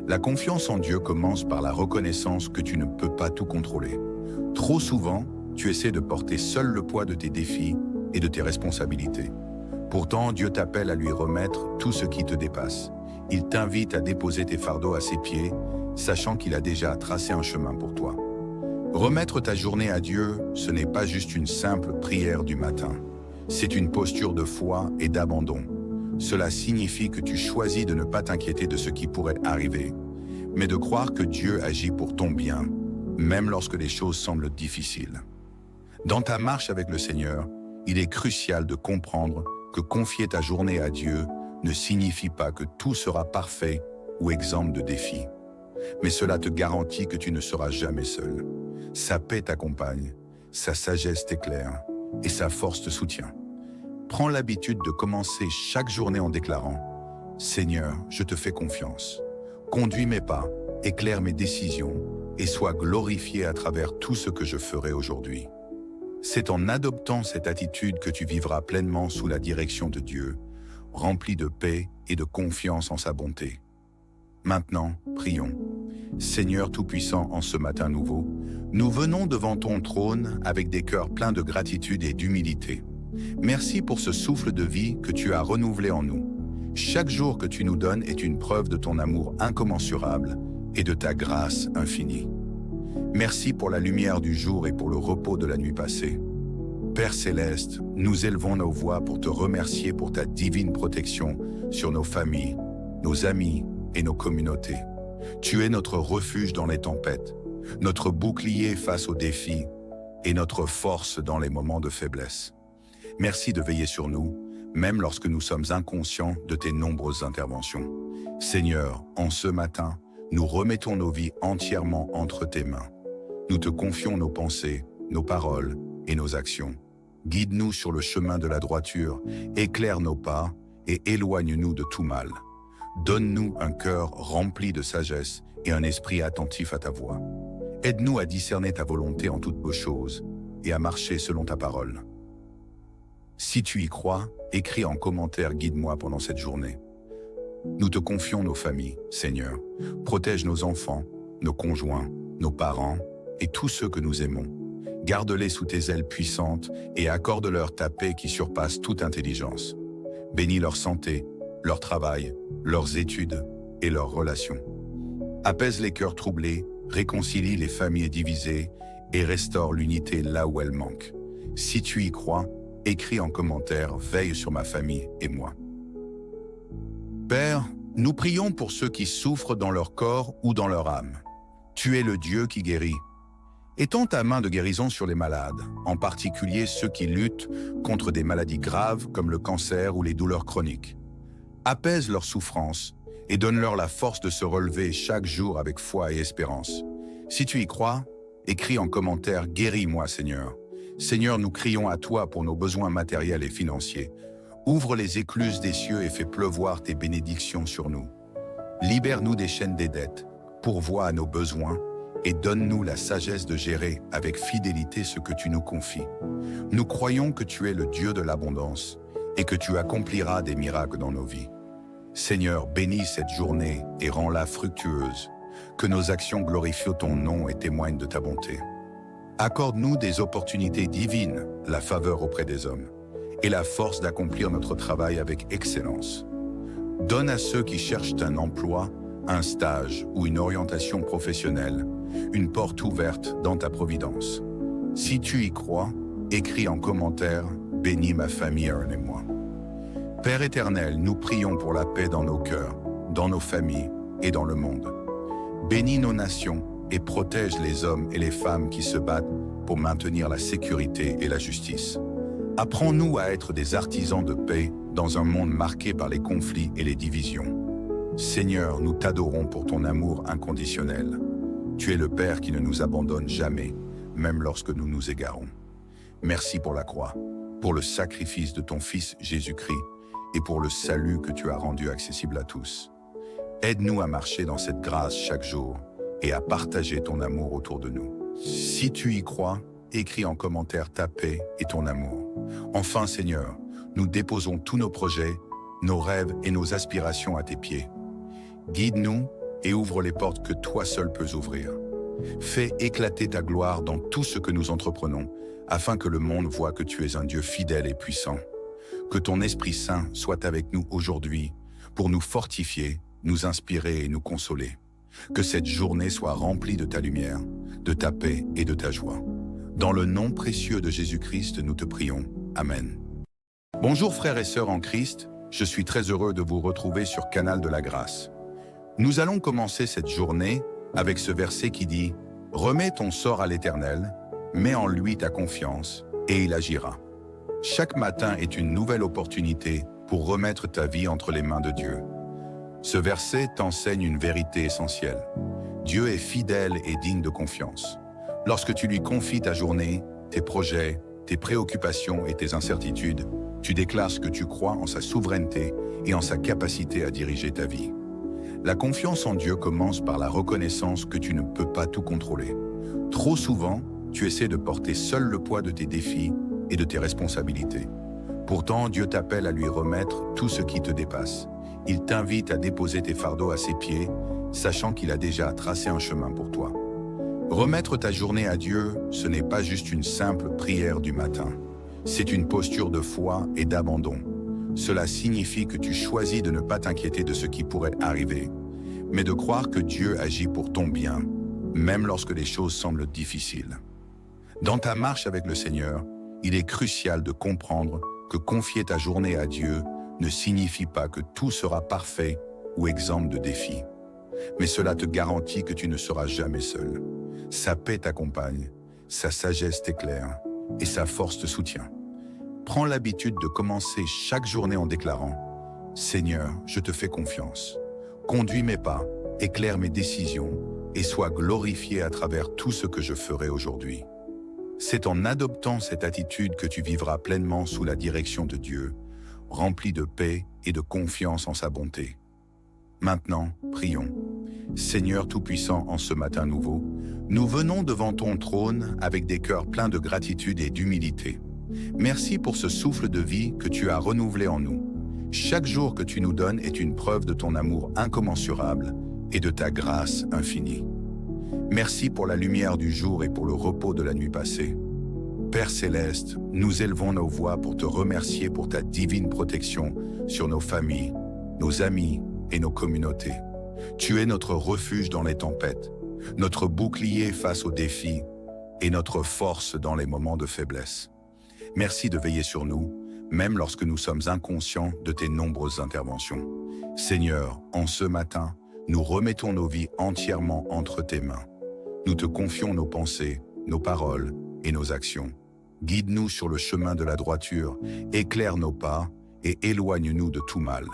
La confiance en Dieu commence par la reconnaissance que tu ne peux pas tout contrôler. Trop souvent, tu essaies de porter seul le poids de tes défis et de tes responsabilités. Pourtant, Dieu t'appelle à lui remettre tout ce qui te dépasse. Il t'invite à déposer tes fardeaux à ses pieds, sachant qu'il a déjà tracé un chemin pour toi. Remettre ta journée à Dieu, ce n'est pas juste une simple prière du matin. C'est une posture de foi et d'abandon. Cela signifie que tu choisis de ne pas t'inquiéter de ce qui pourrait arriver, mais de croire que Dieu agit pour ton bien, même lorsque les choses semblent difficiles. Dans ta marche avec le Seigneur, il est crucial de comprendre que confier ta journée à Dieu ne signifie pas que tout sera parfait ou exempt de défis. Mais cela te garantit que tu ne seras jamais seul. Sa paix t'accompagne, sa sagesse t'éclaire et sa force te soutient. Prends l'habitude de commencer chaque journée en déclarant « Seigneur, je te fais confiance. Conduis mes pas, éclaire mes décisions et sois glorifié à travers tout ce que je ferai aujourd'hui. » C'est en adoptant cette attitude que tu vivras pleinement sous la direction de Dieu, rempli de paix et de confiance en sa bonté. Maintenant, prions. Seigneur Tout-Puissant, en ce matin nouveau, nous venons devant ton trône avec des cœurs pleins de gratitude et d'humilité. Merci pour ce souffle de vie que tu as renouvelé en nous. Chaque jour que tu nous donnes est une preuve de ton amour incommensurable et de ta grâce infinie. Merci pour la lumière du jour et pour le repos de la nuit passée. Père Céleste, nous élevons nos voix pour te remercier pour ta divine protection sur nos familles, nos amis et nos communautés. Tu es notre refuge dans les tempêtes, notre bouclier face aux défis et notre force dans les moments de faiblesse. Merci de veiller sur nous, même lorsque nous sommes inconscients de tes nombreuses interventions. Seigneur, en ce matin, nous remettons nos vies entièrement entre tes mains. Nous te confions nos pensées, nos paroles et nos actions. Guide-nous sur le chemin de la droiture, éclaire nos pas et éloigne-nous de tout mal. Donne-nous un cœur rempli de sagesse et un esprit attentif à ta voix. Aide-nous à discerner ta volonté en toutes choses et à marcher selon ta parole. Si tu y crois, écris en commentaire « Guide-moi pendant cette journée ». Nous te confions nos familles, Seigneur. Protège nos enfants, nos conjoints, nos parents et tous ceux que nous aimons. Garde-les sous tes ailes puissantes et accorde-leur ta paix qui surpasse toute intelligence. Bénis leur santé, leur travail, leurs études et leurs relations. Apaise les cœurs troublés, réconcilie les familles divisées et restaure l'unité là où elle manque. Si tu y crois, écris en commentaire « Veille sur ma famille et moi ». Père, nous prions pour ceux qui souffrent dans leur corps ou dans leur âme. Tu es le Dieu qui guérit. Étends ta main de guérison sur les malades, en particulier ceux qui luttent contre des maladies graves comme le cancer ou les douleurs chroniques. Apaise leurs souffrances et donne-leur la force de se relever chaque jour avec foi et espérance. Si tu y crois, écris en commentaire « Guéris-moi, Seigneur ». Seigneur, nous crions à toi pour nos besoins matériels et financiers. Ouvre les écluses des cieux et fais pleuvoir tes bénédictions sur nous. Libère-nous des chaînes des dettes, pourvois à nos besoins et donne-nous la sagesse de gérer avec fidélité ce que tu nous confies. Nous croyons que tu es le Dieu de l'abondance et que tu accompliras des miracles dans nos vies. Seigneur, bénis cette journée et rends-la fructueuse, que nos actions glorifient ton nom et témoignent de ta bonté. Accorde-nous des opportunités divines, la faveur auprès des hommes, et la force d'accomplir notre travail avec excellence. Donne à ceux qui cherchent un emploi, un stage ou une orientation professionnelle, une porte ouverte dans ta providence. Si tu y crois, écris en commentaire « Bénis ma famille, Aaron et moi ». Père éternel, nous prions pour la paix dans nos cœurs, dans nos familles et dans le monde. Bénis nos nations et protège les hommes et les femmes qui se battent pour maintenir la sécurité et la justice. Apprends-nous à être des artisans de paix dans un monde marqué par les conflits et les divisions. Seigneur, nous t'adorons pour ton amour inconditionnel. Tu es le Père qui ne nous abandonne jamais, même lorsque nous nous égarons. Merci pour la croix, pour le sacrifice de ton Fils Jésus-Christ et pour le salut que tu as rendu accessible à tous. Aide-nous à marcher dans cette grâce chaque jour et à partager ton amour autour de nous. Si tu y crois, écris en commentaire ta paix et ton amour. Enfin, Seigneur, nous déposons tous nos projets, nos rêves et nos aspirations à tes pieds. Guide-nous et ouvre les portes que toi seul peux ouvrir. Fais éclater ta gloire dans tout ce que nous entreprenons, afin que le monde voie que tu es un Dieu fidèle et puissant. Que ton Esprit Saint soit avec nous aujourd'hui pour nous fortifier, nous inspirer et nous consoler. Que cette journée soit remplie de ta lumière, de ta paix et de ta joie. Dans le nom précieux de Jésus-Christ, nous te prions. Amen. Bonjour frères et sœurs en Christ, je suis très heureux de vous retrouver sur Canal de la Grâce. Nous allons commencer cette journée avec ce verset qui dit « Remets ton sort à l'Éternel, mets en lui ta confiance, et il agira. » Chaque matin est une nouvelle opportunité pour remettre ta vie entre les mains de Dieu. Ce verset t'enseigne une vérité essentielle. Dieu est fidèle et digne de confiance. Lorsque tu lui confies ta journée, tes projets, tes préoccupations et tes incertitudes, tu déclares que tu crois en sa souveraineté et en sa capacité à diriger ta vie. La confiance en Dieu commence par la reconnaissance que tu ne peux pas tout contrôler. Trop souvent, tu essaies de porter seul le poids de tes défis et de tes responsabilités. Pourtant, Dieu t'appelle à lui remettre tout ce qui te dépasse. Il t'invite à déposer tes fardeaux à ses pieds, sachant qu'il a déjà tracé un chemin pour toi. Remettre ta journée à Dieu, ce n'est pas juste une simple prière du matin. C'est une posture de foi et d'abandon. Cela signifie que tu choisis de ne pas t'inquiéter de ce qui pourrait arriver, mais de croire que Dieu agit pour ton bien, même lorsque les choses semblent difficiles. Dans ta marche avec le Seigneur, il est crucial de comprendre que confier ta journée à Dieu ne signifie pas que tout sera parfait ou exempt de défis. Mais cela te garantit que tu ne seras jamais seul. Sa paix t'accompagne, sa sagesse t'éclaire et sa force te soutient. Prends l'habitude de commencer chaque journée en déclarant « Seigneur, je te fais confiance. Conduis mes pas, éclaire mes décisions et sois glorifié à travers tout ce que je ferai aujourd'hui. » C'est en adoptant cette attitude que tu vivras pleinement sous la direction de Dieu, rempli de paix et de confiance en sa bonté. Maintenant, prions. Seigneur Tout-Puissant, en ce matin nouveau, nous venons devant ton trône avec des cœurs pleins de gratitude et d'humilité. Merci pour ce souffle de vie que tu as renouvelé en nous. Chaque jour que tu nous donnes est une preuve de ton amour incommensurable et de ta grâce infinie. Merci pour la lumière du jour et pour le repos de la nuit passée. Père Céleste, nous élevons nos voix pour te remercier pour ta divine protection sur nos familles, nos amis et nos communautés. Tu es notre refuge dans les tempêtes, notre bouclier face aux défis et notre force dans les moments de faiblesse. Merci de veiller sur nous, même lorsque nous sommes inconscients de tes nombreuses interventions. Seigneur, en ce matin, nous remettons nos vies entièrement entre tes mains. Nous te confions nos pensées, nos paroles et nos actions. Guide-nous sur le chemin de la droiture, éclaire nos pas et éloigne-nous de tout mal.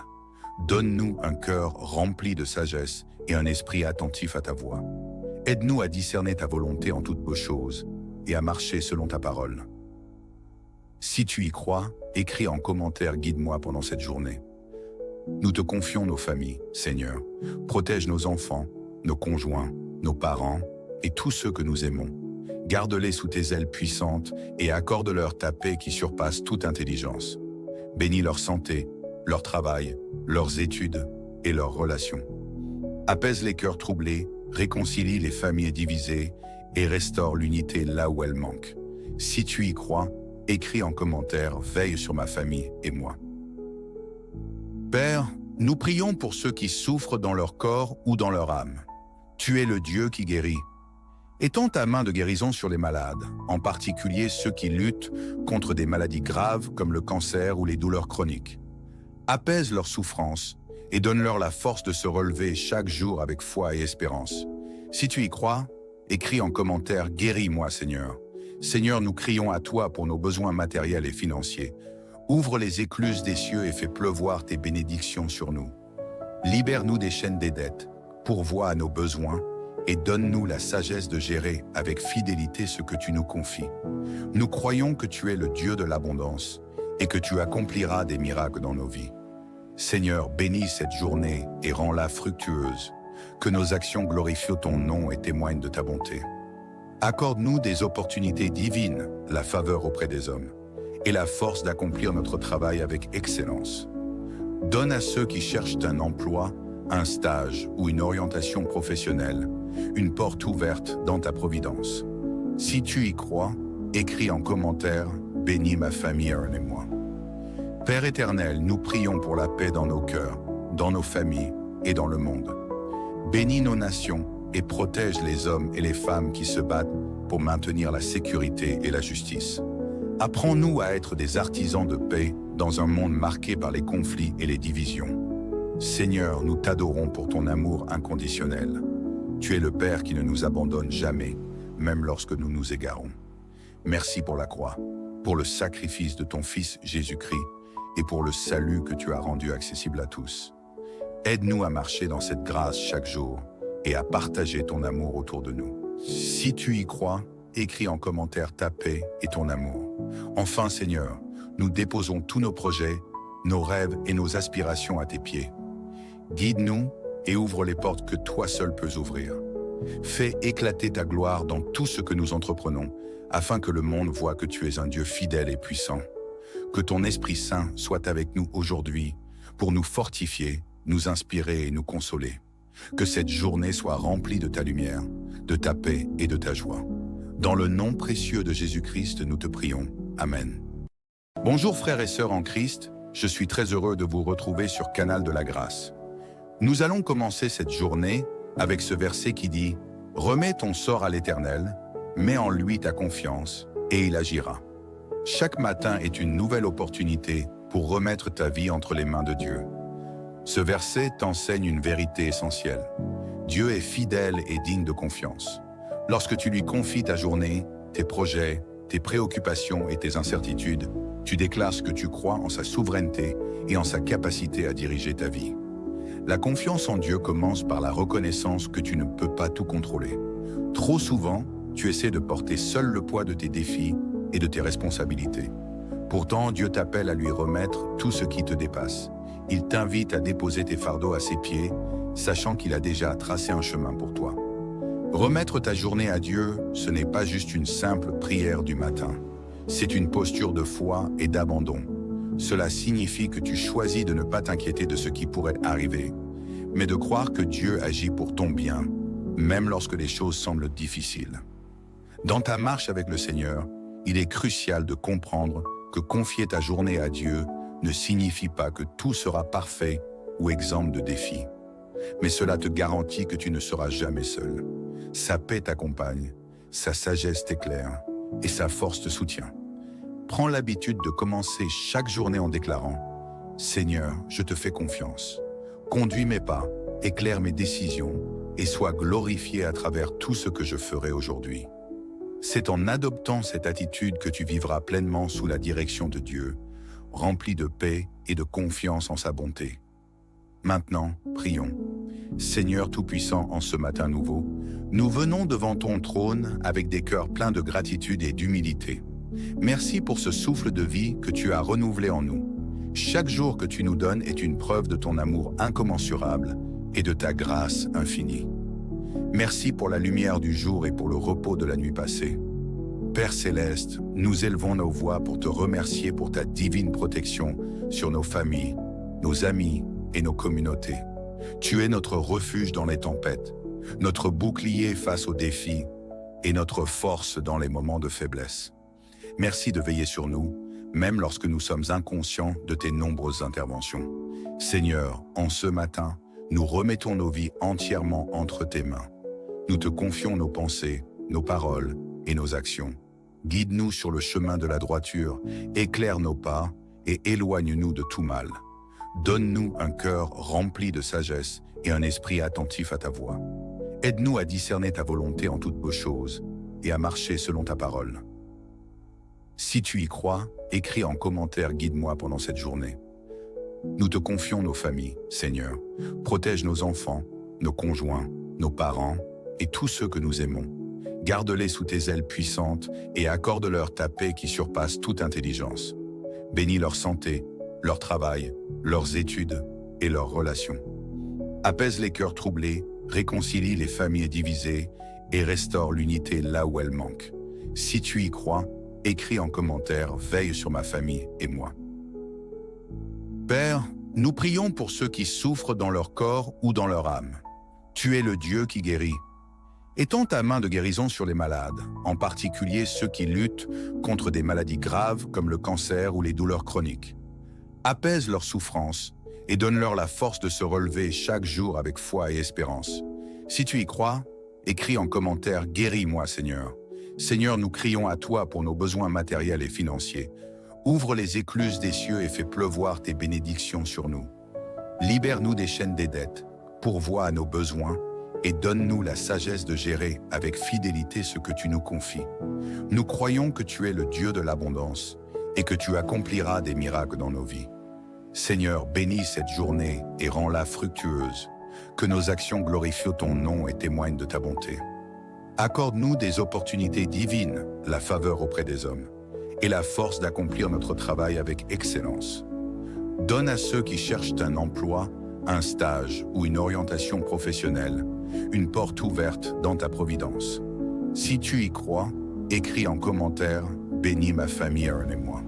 Donne-nous un cœur rempli de sagesse et un esprit attentif à ta voix. Aide-nous à discerner ta volonté en toutes choses et à marcher selon ta parole. Si tu y crois, écris en commentaire « Guide-moi pendant cette journée ». Nous te confions nos familles, Seigneur. Protège nos enfants, nos conjoints, nos parents et tous ceux que nous aimons. Garde-les sous tes ailes puissantes et accorde-leur ta paix qui surpasse toute intelligence. Bénis leur santé, leur travail, leurs études et leurs relations. Apaise les cœurs troublés, réconcilie les familles divisées et restaure l'unité là où elle manque. Si tu y crois, écris en commentaire « Veille sur ma famille et moi ». Père, nous prions pour ceux qui souffrent dans leur corps ou dans leur âme. Tu es le Dieu qui guérit. Étends ta main de guérison sur les malades, en particulier ceux qui luttent contre des maladies graves comme le cancer ou les douleurs chroniques. Apaise leurs souffrances et donne-leur la force de se relever chaque jour avec foi et espérance. Si tu y crois, écris en commentaire « Guéris-moi, Seigneur ». Seigneur, nous crions à toi pour nos besoins matériels et financiers. Ouvre les écluses des cieux et fais pleuvoir tes bénédictions sur nous. Libère-nous des chaînes des dettes, pourvois à nos besoins et donne-nous la sagesse de gérer avec fidélité ce que tu nous confies. Nous croyons que tu es le Dieu de l'abondance et que tu accompliras des miracles dans nos vies. Seigneur, bénis cette journée et rends-la fructueuse, que nos actions glorifient ton nom et témoignent de ta bonté. Accorde-nous des opportunités divines, la faveur auprès des hommes, et la force d'accomplir notre travail avec excellence. Donne à ceux qui cherchent un emploi, un stage ou une orientation professionnelle, une porte ouverte dans ta providence. Si tu y crois, écris en commentaire « Bénis ma famille, Aaron et moi ». Père éternel, nous prions pour la paix dans nos cœurs, dans nos familles et dans le monde. Bénis nos nations et protège les hommes et les femmes qui se battent pour maintenir la sécurité et la justice. Apprends-nous à être des artisans de paix dans un monde marqué par les conflits et les divisions. Seigneur, nous t'adorons pour ton amour inconditionnel. Tu es le Père qui ne nous abandonne jamais, même lorsque nous nous égarons. Merci pour la croix, pour le sacrifice de ton Fils Jésus-Christ et pour le salut que tu as rendu accessible à tous. Aide-nous à marcher dans cette grâce chaque jour et à partager ton amour autour de nous. Si tu y crois, écris en commentaire ta paix et ton amour. Enfin, Seigneur, nous déposons tous nos projets, nos rêves et nos aspirations à tes pieds. Guide-nous et ouvre les portes que toi seul peux ouvrir. Fais éclater ta gloire dans tout ce que nous entreprenons, afin que le monde voie que tu es un Dieu fidèle et puissant. Que ton Esprit Saint soit avec nous aujourd'hui pour nous fortifier, nous inspirer et nous consoler. Que cette journée soit remplie de ta lumière, de ta paix et de ta joie. Dans le nom précieux de Jésus-Christ, nous te prions. Amen. Bonjour frères et sœurs en Christ, je suis très heureux de vous retrouver sur Canal de la Grâce. Nous allons commencer cette journée avec ce verset qui dit « Remets ton sort à l'Éternel, mets en lui ta confiance, et il agira. » Chaque matin est une nouvelle opportunité pour remettre ta vie entre les mains de Dieu. Ce verset t'enseigne une vérité essentielle. Dieu est fidèle et digne de confiance. Lorsque tu lui confies ta journée, tes projets, tes préoccupations et tes incertitudes, tu déclares que tu crois en sa souveraineté et en sa capacité à diriger ta vie. La confiance en Dieu commence par la reconnaissance que tu ne peux pas tout contrôler. Trop souvent, tu essaies de porter seul le poids de tes défis et de tes responsabilités. Pourtant, Dieu t'appelle à lui remettre tout ce qui te dépasse. Il t'invite à déposer tes fardeaux à ses pieds, sachant qu'il a déjà tracé un chemin pour toi. Remettre ta journée à Dieu, ce n'est pas juste une simple prière du matin. C'est une posture de foi et d'abandon. Cela signifie que tu choisis de ne pas t'inquiéter de ce qui pourrait arriver, mais de croire que Dieu agit pour ton bien, même lorsque les choses semblent difficiles. Dans ta marche avec le Seigneur, il est crucial de comprendre que confier ta journée à Dieu ne signifie pas que tout sera parfait ou exempt de défis. Mais cela te garantit que tu ne seras jamais seul. Sa paix t'accompagne, sa sagesse t'éclaire et sa force te soutient. Prends l'habitude de commencer chaque journée en déclarant « Seigneur, je te fais confiance. Conduis mes pas, éclaire mes décisions et sois glorifié à travers tout ce que je ferai aujourd'hui. » C'est en adoptant cette attitude que tu vivras pleinement sous la direction de Dieu, rempli de paix et de confiance en sa bonté. Maintenant, prions. Seigneur Tout-Puissant, en ce matin nouveau, nous venons devant ton trône avec des cœurs pleins de gratitude et d'humilité. Merci pour ce souffle de vie que tu as renouvelé en nous. Chaque jour que tu nous donnes est une preuve de ton amour incommensurable et de ta grâce infinie. Merci pour la lumière du jour et pour le repos de la nuit passée. Père Céleste, nous élevons nos voix pour te remercier pour ta divine protection sur nos familles, nos amis et nos communautés. Tu es notre refuge dans les tempêtes, notre bouclier face aux défis et notre force dans les moments de faiblesse. Merci de veiller sur nous, même lorsque nous sommes inconscients de tes nombreuses interventions. Seigneur, en ce matin, nous remettons nos vies entièrement entre tes mains. Nous te confions nos pensées, nos paroles et nos actions. Guide-nous sur le chemin de la droiture, éclaire nos pas et éloigne-nous de tout mal. Donne-nous un cœur rempli de sagesse et un esprit attentif à ta voix. Aide-nous à discerner ta volonté en toutes choses et à marcher selon ta parole. Si tu y crois, écris en commentaire « Guide-moi pendant cette journée ». Nous te confions nos familles, Seigneur. Protège nos enfants, nos conjoints, nos parents et tous ceux que nous aimons. Garde-les sous tes ailes puissantes et accorde-leur ta paix qui surpasse toute intelligence. Bénis leur santé, leur travail, leurs études et leurs relations. Apaise les cœurs troublés, réconcilie les familles divisées et restaure l'unité là où elle manque. Si tu y crois, écris en commentaire « Veille sur ma famille et moi ». Père, nous prions pour ceux qui souffrent dans leur corps ou dans leur âme. Tu es le Dieu qui guérit. Étends ta main de guérison sur les malades, en particulier ceux qui luttent contre des maladies graves comme le cancer ou les douleurs chroniques. Apaise leurs souffrances et donne-leur la force de se relever chaque jour avec foi et espérance. Si tu y crois, écris en commentaire « Guéris-moi, Seigneur ». Seigneur, nous crions à toi pour nos besoins matériels et financiers. Ouvre les écluses des cieux et fais pleuvoir tes bénédictions sur nous. Libère-nous des chaînes des dettes, pourvois à nos besoins et donne-nous la sagesse de gérer avec fidélité ce que tu nous confies. Nous croyons que tu es le Dieu de l'abondance et que tu accompliras des miracles dans nos vies. Seigneur, bénis cette journée et rends-la fructueuse. Que nos actions glorifient ton nom et témoignent de ta bonté. Accorde-nous des opportunités divines, la faveur auprès des hommes, et la force d'accomplir notre travail avec excellence. Donne à ceux qui cherchent un emploi, un stage ou une orientation professionnelle, une porte ouverte dans ta providence. Si tu y crois, écris en commentaire « Bénis ma famille, Aaron et moi ».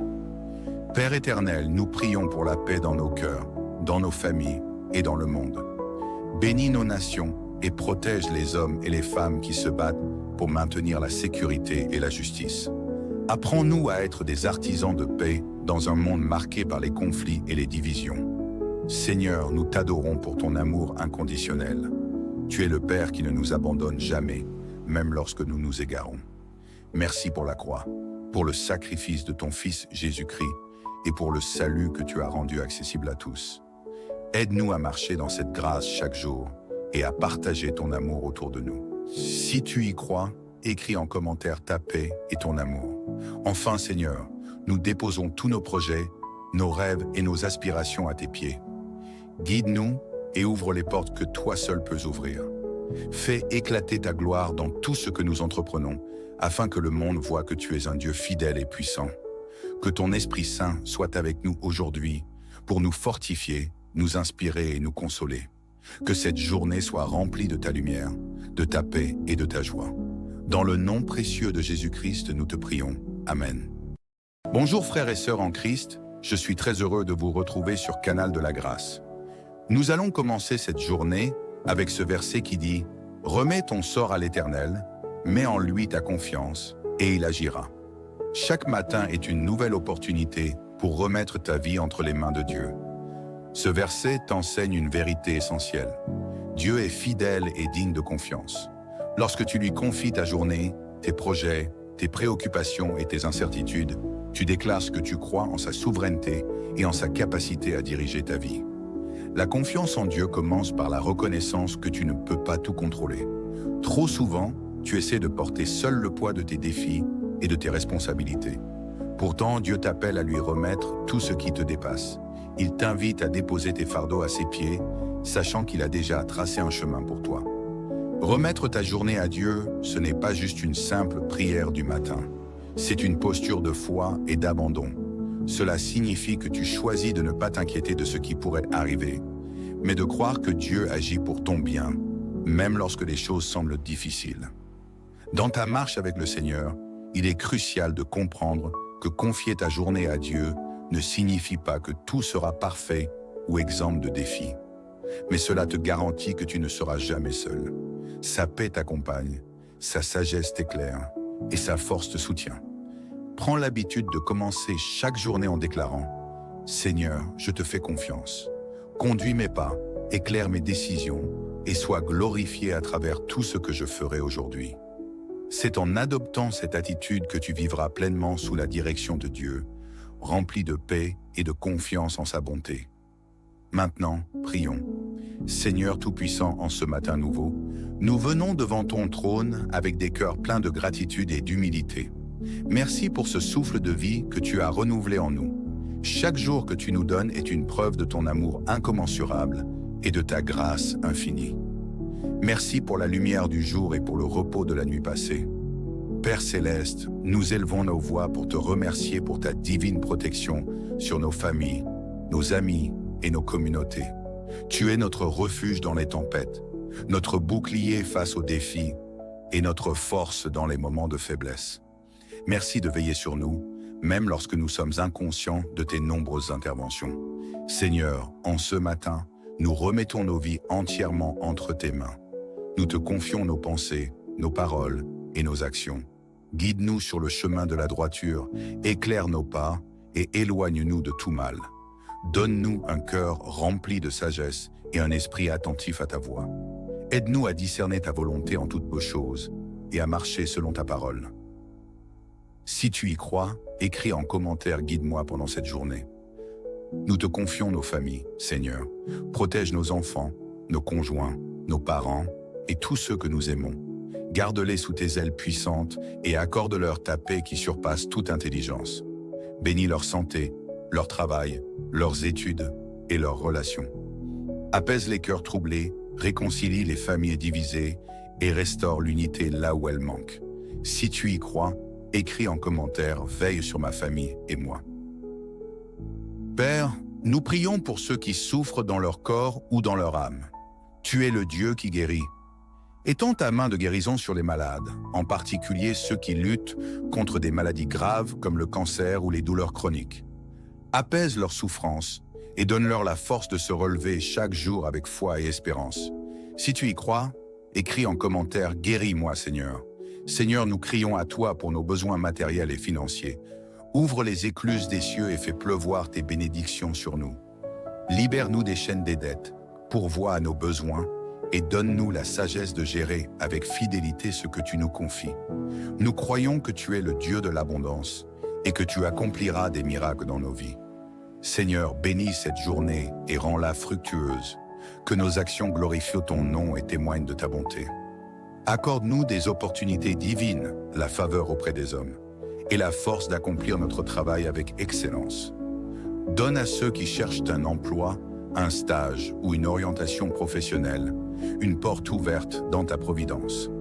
Père éternel, nous prions pour la paix dans nos cœurs, dans nos familles et dans le monde. Bénis nos nations et protège les hommes et les femmes qui se battent pour maintenir la sécurité et la justice. Apprends-nous à être des artisans de paix dans un monde marqué par les conflits et les divisions. Seigneur, nous t'adorons pour ton amour inconditionnel. Tu es le Père qui ne nous abandonne jamais, même lorsque nous nous égarons. Merci pour la croix, pour le sacrifice de ton Fils Jésus-Christ et pour le salut que tu as rendu accessible à tous. Aide-nous à marcher dans cette grâce chaque jour et à partager ton amour autour de nous. Si tu y crois, écris en commentaire ta paix et ton amour. Enfin, Seigneur, nous déposons tous nos projets, nos rêves et nos aspirations à tes pieds. Guide-nous et ouvre les portes que toi seul peux ouvrir. Fais éclater ta gloire dans tout ce que nous entreprenons, afin que le monde voie que tu es un Dieu fidèle et puissant. Que ton Esprit Saint soit avec nous aujourd'hui pour nous fortifier, nous inspirer et nous consoler. Que cette journée soit remplie de ta lumière, de ta paix et de ta joie. Dans le nom précieux de Jésus-Christ, nous te prions. Amen. Bonjour frères et sœurs en Christ, je suis très heureux de vous retrouver sur Canal de la Grâce. Nous allons commencer cette journée avec ce verset qui dit « Remets ton sort à l'Éternel, mets en lui ta confiance, et il agira. » Chaque matin est une nouvelle opportunité pour remettre ta vie entre les mains de Dieu. Ce verset t'enseigne une vérité essentielle. Dieu est fidèle et digne de confiance. Lorsque tu lui confies ta journée, tes projets, tes préoccupations et tes incertitudes, tu déclares ce que tu crois en sa souveraineté et en sa capacité à diriger ta vie. La confiance en Dieu commence par la reconnaissance que tu ne peux pas tout contrôler. Trop souvent, tu essaies de porter seul le poids de tes défis et de tes responsabilités. Pourtant, Dieu t'appelle à lui remettre tout ce qui te dépasse. Il t'invite à déposer tes fardeaux à ses pieds, sachant qu'il a déjà tracé un chemin pour toi. Remettre ta journée à Dieu, ce n'est pas juste une simple prière du matin. C'est une posture de foi et d'abandon. Cela signifie que tu choisis de ne pas t'inquiéter de ce qui pourrait arriver, mais de croire que Dieu agit pour ton bien, même lorsque les choses semblent difficiles. Dans ta marche avec le Seigneur, il est crucial de comprendre que confier ta journée à Dieu ne signifie pas que tout sera parfait ou exempt de défis. Mais cela te garantit que tu ne seras jamais seul. Sa paix t'accompagne, sa sagesse t'éclaire et sa force te soutient. Prends l'habitude de commencer chaque journée en déclarant « Seigneur, je te fais confiance. Conduis mes pas, éclaire mes décisions et sois glorifié à travers tout ce que je ferai aujourd'hui. » C'est en adoptant cette attitude que tu vivras pleinement sous la direction de Dieu, rempli de paix et de confiance en sa bonté. Maintenant, prions. Seigneur Tout-Puissant, en ce matin nouveau, nous venons devant ton trône avec des cœurs pleins de gratitude et d'humilité. Merci pour ce souffle de vie que tu as renouvelé en nous. Chaque jour que tu nous donnes est une preuve de ton amour incommensurable et de ta grâce infinie. Merci pour la lumière du jour et pour le repos de la nuit passée. Père céleste, nous élevons nos voix pour te remercier pour ta divine protection sur nos familles, nos amis et nos communautés. Tu es notre refuge dans les tempêtes, notre bouclier face aux défis et notre force dans les moments de faiblesse. Merci de veiller sur nous, même lorsque nous sommes inconscients de tes nombreuses interventions. Seigneur, en ce matin, nous remettons nos vies entièrement entre tes mains. Nous te confions nos pensées, nos paroles et nos actions. Guide-nous sur le chemin de la droiture, éclaire nos pas et éloigne-nous de tout mal. Donne-nous un cœur rempli de sagesse et un esprit attentif à ta voix. Aide-nous à discerner ta volonté en toutes choses et à marcher selon ta parole. Si tu y crois, écris en commentaire « Guide-moi » pendant cette journée. Nous te confions nos familles, Seigneur. Protège nos enfants, nos conjoints, nos parents et tous ceux que nous aimons. Garde-les sous tes ailes puissantes et accorde-leur ta paix qui surpasse toute intelligence. Bénis leur santé, leur travail, leurs études et leurs relations. Apaise les cœurs troublés, réconcilie les familles divisées et restaure l'unité là où elle manque. Si tu y crois, écris en commentaire « Veille sur ma famille et moi ». Père, nous prions pour ceux qui souffrent dans leur corps ou dans leur âme. Tu es le Dieu qui guérit. Étends ta main de guérison sur les malades, en particulier ceux qui luttent contre des maladies graves comme le cancer ou les douleurs chroniques. Apaise leurs souffrances et donne-leur la force de se relever chaque jour avec foi et espérance. Si tu y crois, écris en commentaire « Guéris-moi, Seigneur ». Seigneur, nous crions à toi pour nos besoins matériels et financiers. Ouvre les écluses des cieux et fais pleuvoir tes bénédictions sur nous. Libère-nous des chaînes des dettes, pourvois à nos besoins et donne-nous la sagesse de gérer avec fidélité ce que tu nous confies. Nous croyons que tu es le Dieu de l'abondance et que tu accompliras des miracles dans nos vies. Seigneur, bénis cette journée et rends-la fructueuse. Que nos actions glorifient ton nom et témoignent de ta bonté. Accorde-nous des opportunités divines, la faveur auprès des hommes, et la force d'accomplir notre travail avec excellence. Donne à ceux qui cherchent un emploi, un stage ou une orientation professionnelle, une porte ouverte dans ta providence.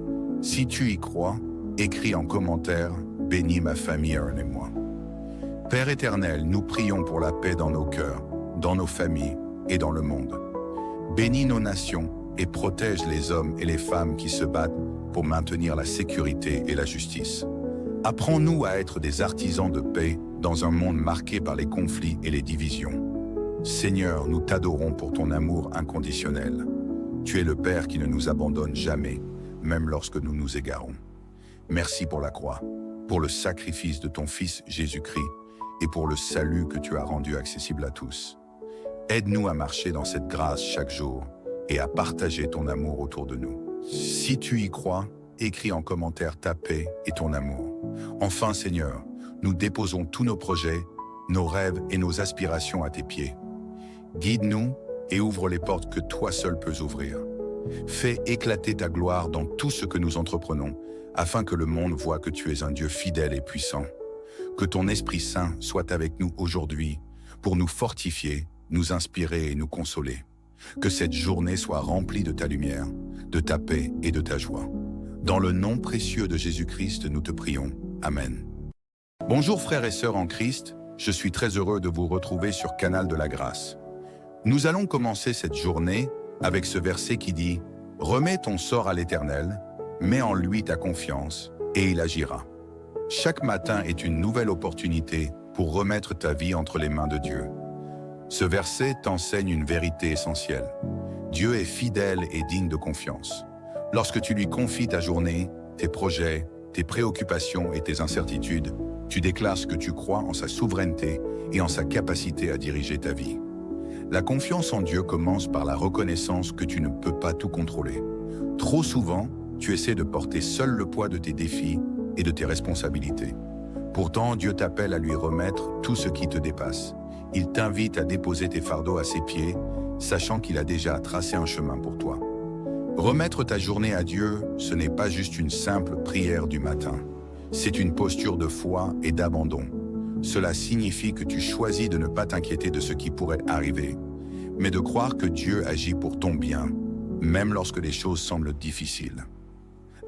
Si tu y crois, écris en commentaire « Bénis ma famille, Aaron et moi ». Père éternel, nous prions pour la paix dans nos cœurs, dans nos familles et dans le monde. Bénis nos nations et protège les hommes et les femmes qui se battent pour maintenir la sécurité et la justice. Apprends-nous à être des artisans de paix dans un monde marqué par les conflits et les divisions. Seigneur, nous t'adorons pour ton amour inconditionnel. Tu es le Père qui ne nous abandonne jamais, même lorsque nous nous égarons. Merci pour la croix, pour le sacrifice de ton Fils Jésus-Christ et pour le salut que tu as rendu accessible à tous. Aide-nous à marcher dans cette grâce chaque jour et à partager ton amour autour de nous. Si tu y crois, écris en commentaire ta paix et ton amour. Enfin, Seigneur, nous déposons tous nos projets, nos rêves et nos aspirations à tes pieds. Guide-nous et ouvre les portes que toi seul peux ouvrir. Fais éclater ta gloire dans tout ce que nous entreprenons, afin que le monde voie que tu es un Dieu fidèle et puissant. Que ton Esprit Saint soit avec nous aujourd'hui pour nous fortifier, nous inspirer et nous consoler. Que cette journée soit remplie de ta lumière, de ta paix et de ta joie. Dans le nom précieux de Jésus-Christ, nous te prions. Amen. Bonjour frères et sœurs en Christ, je suis très heureux de vous retrouver sur Canal de la Grâce. Nous allons commencer cette journée avec ce verset qui dit « Remets ton sort à l'Éternel, mets en lui ta confiance, et il agira. » Chaque matin est une nouvelle opportunité pour remettre ta vie entre les mains de Dieu. Ce verset t'enseigne une vérité essentielle. Dieu est fidèle et digne de confiance. Lorsque tu lui confies ta journée, tes projets, tes préoccupations et tes incertitudes, tu déclares ce que tu crois en sa souveraineté et en sa capacité à diriger ta vie. La confiance en Dieu commence par la reconnaissance que tu ne peux pas tout contrôler. Trop souvent, tu essaies de porter seul le poids de tes défis et de tes responsabilités. Pourtant, Dieu t'appelle à lui remettre tout ce qui te dépasse. Il t'invite à déposer tes fardeaux à ses pieds, sachant qu'il a déjà tracé un chemin pour toi. Remettre ta journée à Dieu, ce n'est pas juste une simple prière du matin. C'est une posture de foi et d'abandon. Cela signifie que tu choisis de ne pas t'inquiéter de ce qui pourrait arriver, mais de croire que Dieu agit pour ton bien, même lorsque les choses semblent difficiles.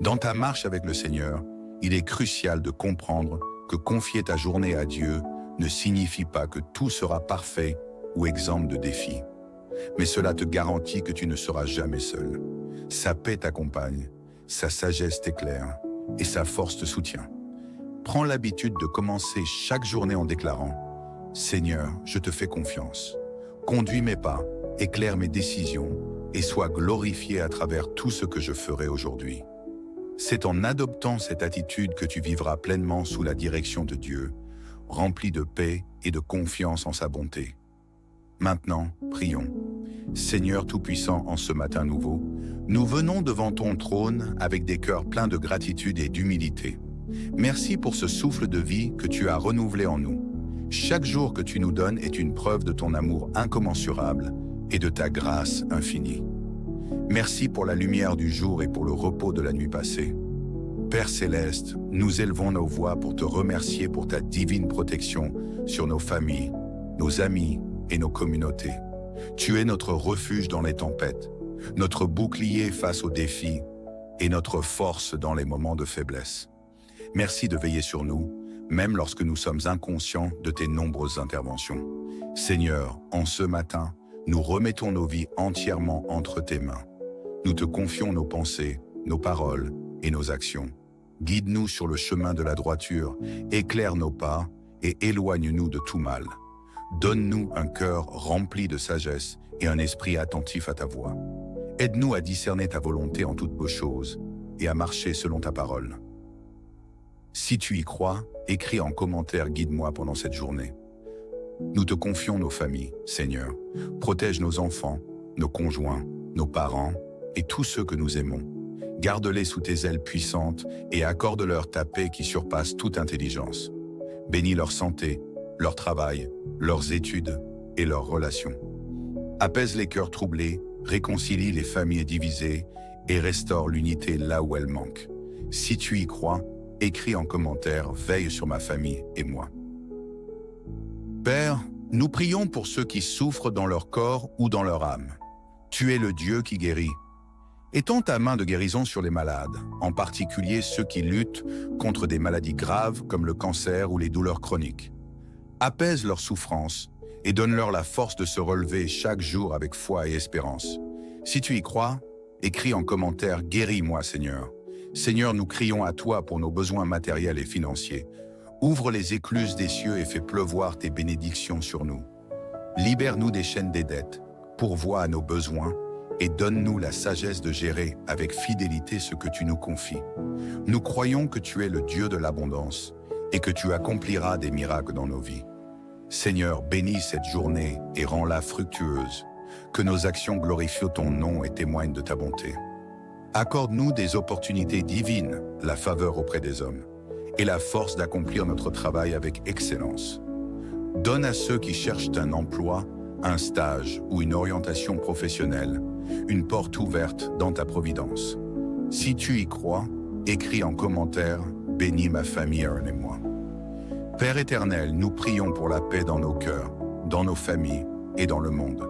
Dans ta marche avec le Seigneur, il est crucial de comprendre que confier ta journée à Dieu ne signifie pas que tout sera parfait ou exempt de défis. Mais cela te garantit que tu ne seras jamais seul. Sa paix t'accompagne, sa sagesse t'éclaire et sa force te soutient. Prends l'habitude de commencer chaque journée en déclarant « Seigneur, je te fais confiance. Conduis mes pas, éclaire mes décisions et sois glorifié à travers tout ce que je ferai aujourd'hui. » C'est en adoptant cette attitude que tu vivras pleinement sous la direction de Dieu, rempli de paix et de confiance en sa bonté. Maintenant, prions. Seigneur Tout-Puissant, en ce matin nouveau, nous venons devant ton trône avec des cœurs pleins de gratitude et d'humilité. Merci pour ce souffle de vie que tu as renouvelé en nous. Chaque jour que tu nous donnes est une preuve de ton amour incommensurable et de ta grâce infinie. Merci pour la lumière du jour et pour le repos de la nuit passée. Père Céleste, nous élevons nos voix pour te remercier pour ta divine protection sur nos familles, nos amis et nos communautés. Tu es notre refuge dans les tempêtes, notre bouclier face aux défis et notre force dans les moments de faiblesse. Merci de veiller sur nous, même lorsque nous sommes inconscients de tes nombreuses interventions. Seigneur, en ce matin, nous remettons nos vies entièrement entre tes mains. Nous te confions nos pensées, nos paroles et nos actions. Guide-nous sur le chemin de la droiture, éclaire nos pas et éloigne-nous de tout mal. Donne-nous un cœur rempli de sagesse et un esprit attentif à ta voix. Aide-nous à discerner ta volonté en toutes beaux choses et à marcher selon ta parole. Si tu y crois, écris en commentaire « Guide-moi pendant cette journée ». Nous te confions nos familles, Seigneur. Protège nos enfants, nos conjoints, nos parents et tous ceux que nous aimons. Garde-les sous tes ailes puissantes et accorde-leur ta paix qui surpasse toute intelligence. Bénis leur santé, leur travail, leurs études et leurs relations. Apaise les cœurs troublés, réconcilie les familles divisées et restaure l'unité là où elle manque. Si tu y crois, écris en commentaire « Veille sur ma famille et moi ». Père, nous prions pour ceux qui souffrent dans leur corps ou dans leur âme. Tu es le Dieu qui guérit. Étends ta main de guérison sur les malades, en particulier ceux qui luttent contre des maladies graves comme le cancer ou les douleurs chroniques. Apaise leurs souffrances et donne-leur la force de se relever chaque jour avec foi et espérance. Si tu y crois, écris en commentaire « Guéris-moi, Seigneur ». Seigneur, nous crions à toi pour nos besoins matériels et financiers. Ouvre les écluses des cieux et fais pleuvoir tes bénédictions sur nous. Libère-nous des chaînes des dettes, pourvois à nos besoins et donne-nous la sagesse de gérer avec fidélité ce que tu nous confies. Nous croyons que tu es le Dieu de l'abondance et que tu accompliras des miracles dans nos vies. Seigneur, bénis cette journée et rends-la fructueuse, que nos actions glorifient ton nom et témoignent de ta bonté. Accorde-nous des opportunités divines, la faveur auprès des hommes, et la force d'accomplir notre travail avec excellence. Donne à ceux qui cherchent un emploi, un stage ou une orientation professionnelle, une porte ouverte dans ta providence. Si tu y crois, écris en commentaire « Bénis ma famille, Aaron et moi ». Père éternel, nous prions pour la paix dans nos cœurs, dans nos familles et dans le monde.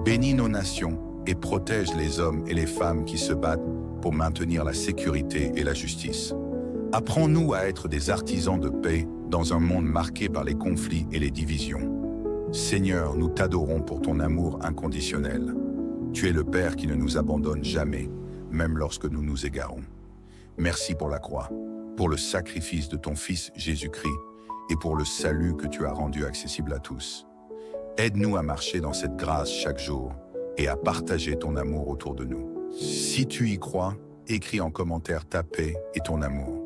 Bénis nos nations et protège les hommes et les femmes qui se battent pour maintenir la sécurité et la justice. Apprends-nous à être des artisans de paix dans un monde marqué par les conflits et les divisions. Seigneur, nous t'adorons pour ton amour inconditionnel. Tu es le Père qui ne nous abandonne jamais, même lorsque nous nous égarons. Merci pour la croix, pour le sacrifice de ton Fils Jésus-Christ et pour le salut que tu as rendu accessible à tous. Aide-nous à marcher dans cette grâce chaque jour et à partager ton amour autour de nous. Si tu y crois, écris en commentaire ta paix et ton amour.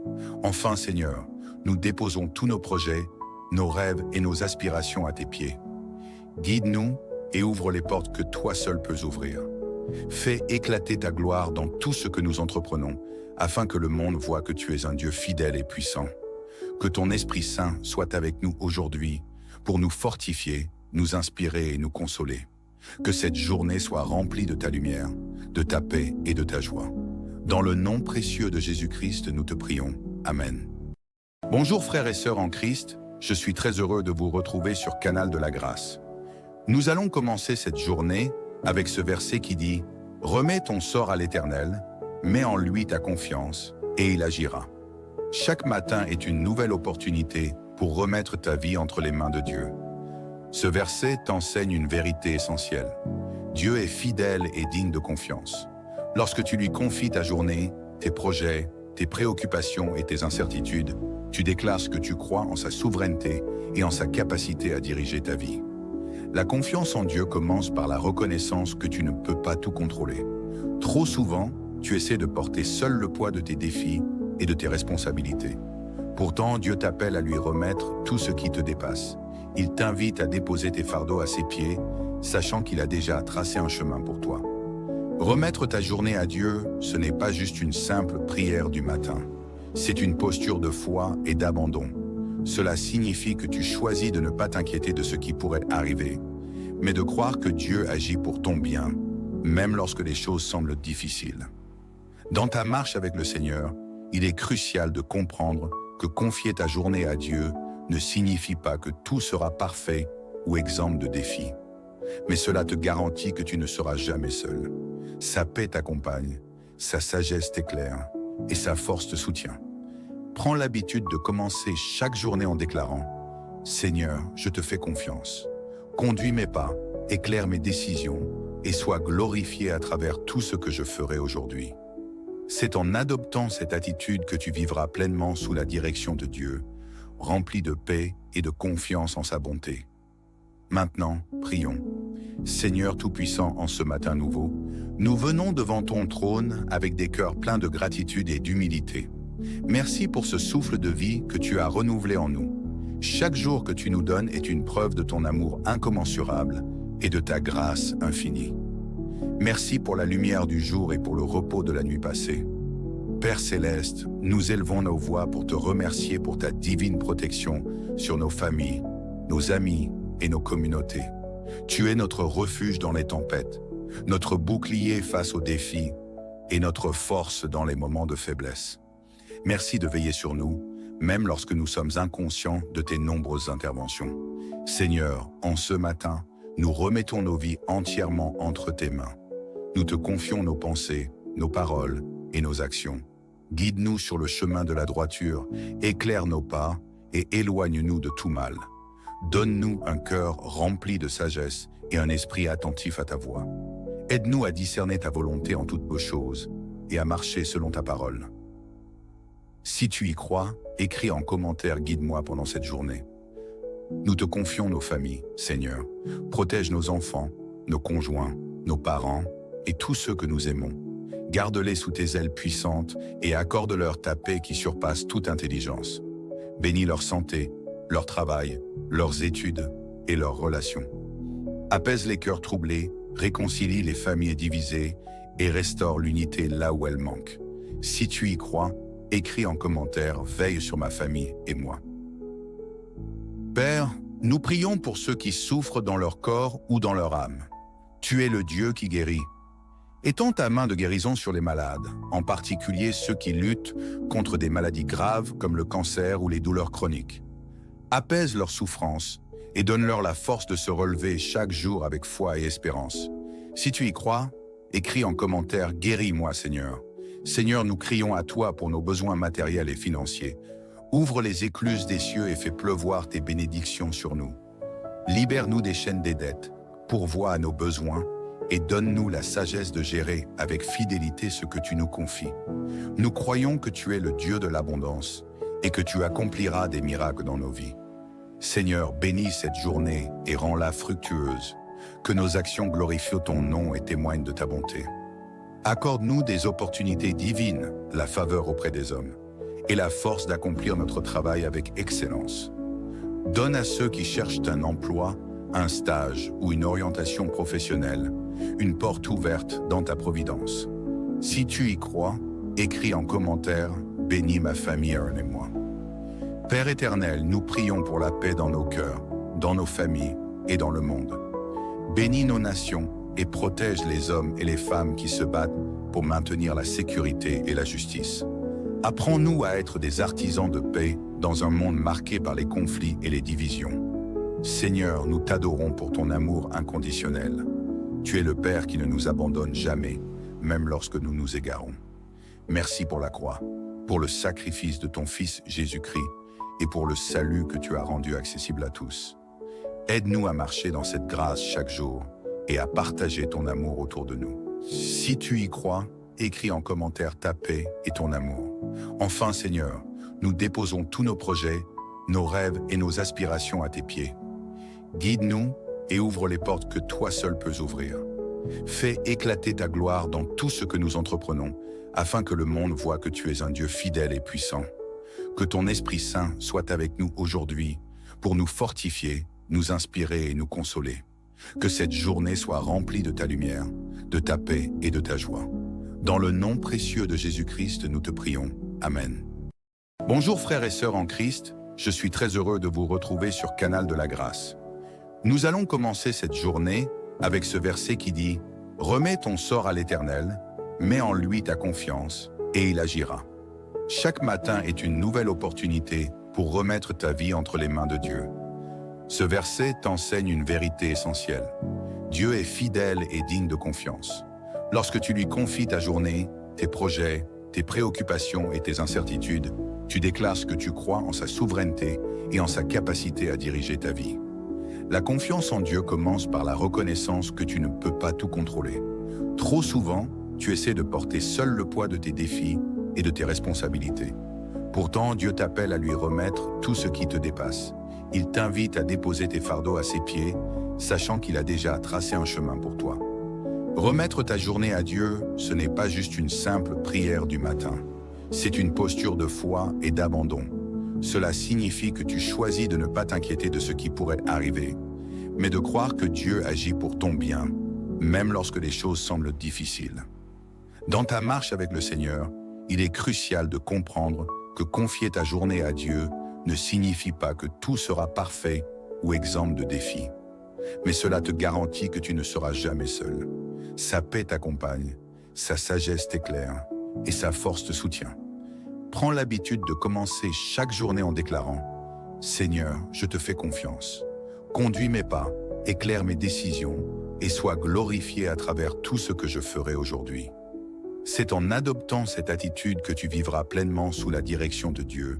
Enfin, Seigneur, nous déposons tous nos projets, nos rêves et nos aspirations à tes pieds. Guide-nous et ouvre les portes que toi seul peux ouvrir. Fais éclater ta gloire dans tout ce que nous entreprenons, afin que le monde voie que tu es un Dieu fidèle et puissant. Que ton Esprit Saint soit avec nous aujourd'hui pour nous fortifier, nous inspirer et nous consoler. Que cette journée soit remplie de ta lumière, de ta paix et de ta joie. Dans le nom précieux de Jésus-Christ, nous te prions. Amen. Bonjour frères et sœurs en Christ, je suis très heureux de vous retrouver sur Canal de la Grâce. Nous allons commencer cette journée avec ce verset qui dit « Remets ton sort à l'Éternel, mets en lui ta confiance, et il agira ». Chaque matin est une nouvelle opportunité pour remettre ta vie entre les mains de Dieu. Ce verset t'enseigne une vérité essentielle. Dieu est fidèle et digne de confiance. Lorsque tu lui confies ta journée, tes projets, tes préoccupations et tes incertitudes, tu déclares que tu crois en sa souveraineté et en sa capacité à diriger ta vie. La confiance en Dieu commence par la reconnaissance que tu ne peux pas tout contrôler. Trop souvent, tu essaies de porter seul le poids de tes défis et de tes responsabilités. Pourtant, Dieu t'appelle à lui remettre tout ce qui te dépasse. Il t'invite à déposer tes fardeaux à ses pieds, sachant qu'il a déjà tracé un chemin pour toi. Remettre ta journée à Dieu, ce n'est pas juste une simple prière du matin. C'est une posture de foi et d'abandon. Cela signifie que tu choisis de ne pas t'inquiéter de ce qui pourrait arriver, mais de croire que Dieu agit pour ton bien, même lorsque les choses semblent difficiles. Dans ta marche avec le Seigneur, il est crucial de comprendre que confier ta journée à Dieu ne signifie pas que tout sera parfait ou exempt de défis. Mais cela te garantit que tu ne seras jamais seul. Sa paix t'accompagne, sa sagesse t'éclaire et sa force te soutient. Prends l'habitude de commencer chaque journée en déclarant « Seigneur, je te fais confiance. Conduis mes pas, éclaire mes décisions et sois glorifié à travers tout ce que je ferai aujourd'hui. » C'est en adoptant cette attitude que tu vivras pleinement sous la direction de Dieu, rempli de paix et de confiance en sa bonté. Maintenant, prions. Seigneur Tout-Puissant, en ce matin nouveau, nous venons devant ton trône avec des cœurs pleins de gratitude et d'humilité. Merci pour ce souffle de vie que tu as renouvelé en nous. Chaque jour que tu nous donnes est une preuve de ton amour incommensurable et de ta grâce infinie. Merci pour la lumière du jour et pour le repos de la nuit passée. Père Céleste, nous élevons nos voix pour te remercier pour ta divine protection sur nos familles, nos amis et nos communautés. Tu es notre refuge dans les tempêtes, notre bouclier face aux défis et notre force dans les moments de faiblesse. Merci de veiller sur nous, même lorsque nous sommes inconscients de tes nombreuses interventions. Seigneur, en ce matin, nous remettons nos vies entièrement entre tes mains. Nous te confions nos pensées, nos paroles et nos actions. Guide-nous sur le chemin de la droiture, éclaire nos pas et éloigne-nous de tout mal. Donne-nous un cœur rempli de sagesse et un esprit attentif à ta voix. Aide-nous à discerner ta volonté en toutes beaux choses et à marcher selon ta parole. Si tu y crois, écris en commentaire « Guide-moi pendant cette journée ». Nous te confions nos familles, Seigneur. Protège nos enfants, nos conjoints, nos parents et tous ceux que nous aimons. Garde-les sous tes ailes puissantes et accorde-leur ta paix qui surpasse toute intelligence. Bénis leur santé, leur travail, leurs études et leurs relations. Apaise les cœurs troublés, réconcilie les familles divisées et restaure l'unité là où elle manque. Si tu y crois, écris en commentaire « Veille sur ma famille et moi ». Père, nous prions pour ceux qui souffrent dans leur corps ou dans leur âme. Tu es le Dieu qui guérit. Étends ta main de guérison sur les malades, en particulier ceux qui luttent contre des maladies graves comme le cancer ou les douleurs chroniques. Apaise leurs souffrances et donne-leur la force de se relever chaque jour avec foi et espérance. Si tu y crois, écris en commentaire « Guéris-moi, Seigneur ». Seigneur, nous crions à toi pour nos besoins matériels et financiers. Ouvre les écluses des cieux et fais pleuvoir tes bénédictions sur nous. Libère-nous des chaînes des dettes, pourvois à nos besoins et donne-nous la sagesse de gérer avec fidélité ce que tu nous confies. Nous croyons que tu es le Dieu de l'abondance et que tu accompliras des miracles dans nos vies. Seigneur, bénis cette journée et rends-la fructueuse. Que nos actions glorifient ton nom et témoignent de ta bonté. Accorde-nous des opportunités divines, la faveur auprès des hommes, et la force d'accomplir notre travail avec excellence. Donne à ceux qui cherchent un emploi, un stage ou une orientation professionnelle, une porte ouverte dans ta providence. Si tu y crois, écris en commentaire « Bénis ma famille, Aaron et moi ». Père éternel, nous prions pour la paix dans nos cœurs, dans nos familles et dans le monde. Bénis nos nations et protège les hommes et les femmes qui se battent pour maintenir la sécurité et la justice. Apprends-nous à être des artisans de paix dans un monde marqué par les conflits et les divisions. Seigneur, nous t'adorons pour ton amour inconditionnel. Tu es le Père qui ne nous abandonne jamais, même lorsque nous nous égarons. Merci pour la croix, pour le sacrifice de ton Fils Jésus-Christ et pour le salut que tu as rendu accessible à tous. Aide-nous à marcher dans cette grâce chaque jour et à partager ton amour autour de nous. Si tu y crois, écris en commentaire ta paix et ton amour. Enfin, Seigneur, nous déposons tous nos projets, nos rêves et nos aspirations à tes pieds. Guide-nous et ouvre les portes que toi seul peux ouvrir. Fais éclater ta gloire dans tout ce que nous entreprenons, afin que le monde voie que tu es un Dieu fidèle et puissant. Que ton Esprit Saint soit avec nous aujourd'hui pour nous fortifier, nous inspirer et nous consoler. Que cette journée soit remplie de ta lumière, de ta paix et de ta joie. Dans le nom précieux de Jésus-Christ, nous te prions. Amen. Bonjour frères et sœurs en Christ, je suis très heureux de vous retrouver sur Canal de la Grâce. Nous allons commencer cette journée avec ce verset qui dit « Remets ton sort à l'Éternel, mets en lui ta confiance, et il agira. » Chaque matin est une nouvelle opportunité pour remettre ta vie entre les mains de Dieu. Ce verset t'enseigne une vérité essentielle. Dieu est fidèle et digne de confiance. Lorsque tu lui confies ta journée, tes projets, tes préoccupations et tes incertitudes, tu déclares que tu crois en sa souveraineté et en sa capacité à diriger ta vie. La confiance en Dieu commence par la reconnaissance que tu ne peux pas tout contrôler. Trop souvent, tu essaies de porter seul le poids de tes défis et de tes responsabilités. Pourtant, Dieu t'appelle à lui remettre tout ce qui te dépasse. Il t'invite à déposer tes fardeaux à ses pieds, sachant qu'il a déjà tracé un chemin pour toi. Remettre ta journée à Dieu, ce n'est pas juste une simple prière du matin. C'est une posture de foi et d'abandon. Cela signifie que tu choisis de ne pas t'inquiéter de ce qui pourrait arriver, mais de croire que Dieu agit pour ton bien, même lorsque les choses semblent difficiles. Dans ta marche avec le Seigneur, il est crucial de comprendre que confier ta journée à Dieu ne signifie pas que tout sera parfait ou exempt de défis. Mais cela te garantit que tu ne seras jamais seul. Sa paix t'accompagne, sa sagesse t'éclaire et sa force te soutient. Prends l'habitude de commencer chaque journée en déclarant « Seigneur, je te fais confiance. Conduis mes pas, éclaire mes décisions et sois glorifié à travers tout ce que je ferai aujourd'hui. » C'est en adoptant cette attitude que tu vivras pleinement sous la direction de Dieu,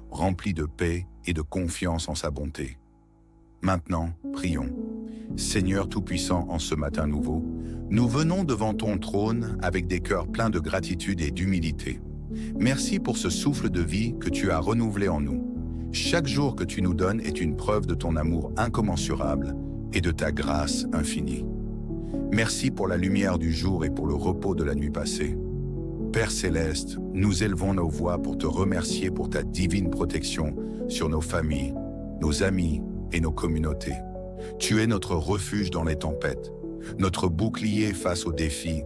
rempli de paix et de confiance en sa bonté. Maintenant, prions. Seigneur Tout-Puissant, en ce matin nouveau, nous venons devant ton trône avec des cœurs pleins de gratitude et d'humilité. Merci pour ce souffle de vie que tu as renouvelé en nous. Chaque jour que tu nous donnes est une preuve de ton amour incommensurable et de ta grâce infinie. Merci pour la lumière du jour et pour le repos de la nuit passée. Père Céleste, nous élevons nos voix pour te remercier pour ta divine protection sur nos familles, nos amis et nos communautés. Tu es notre refuge dans les tempêtes, notre bouclier face aux défis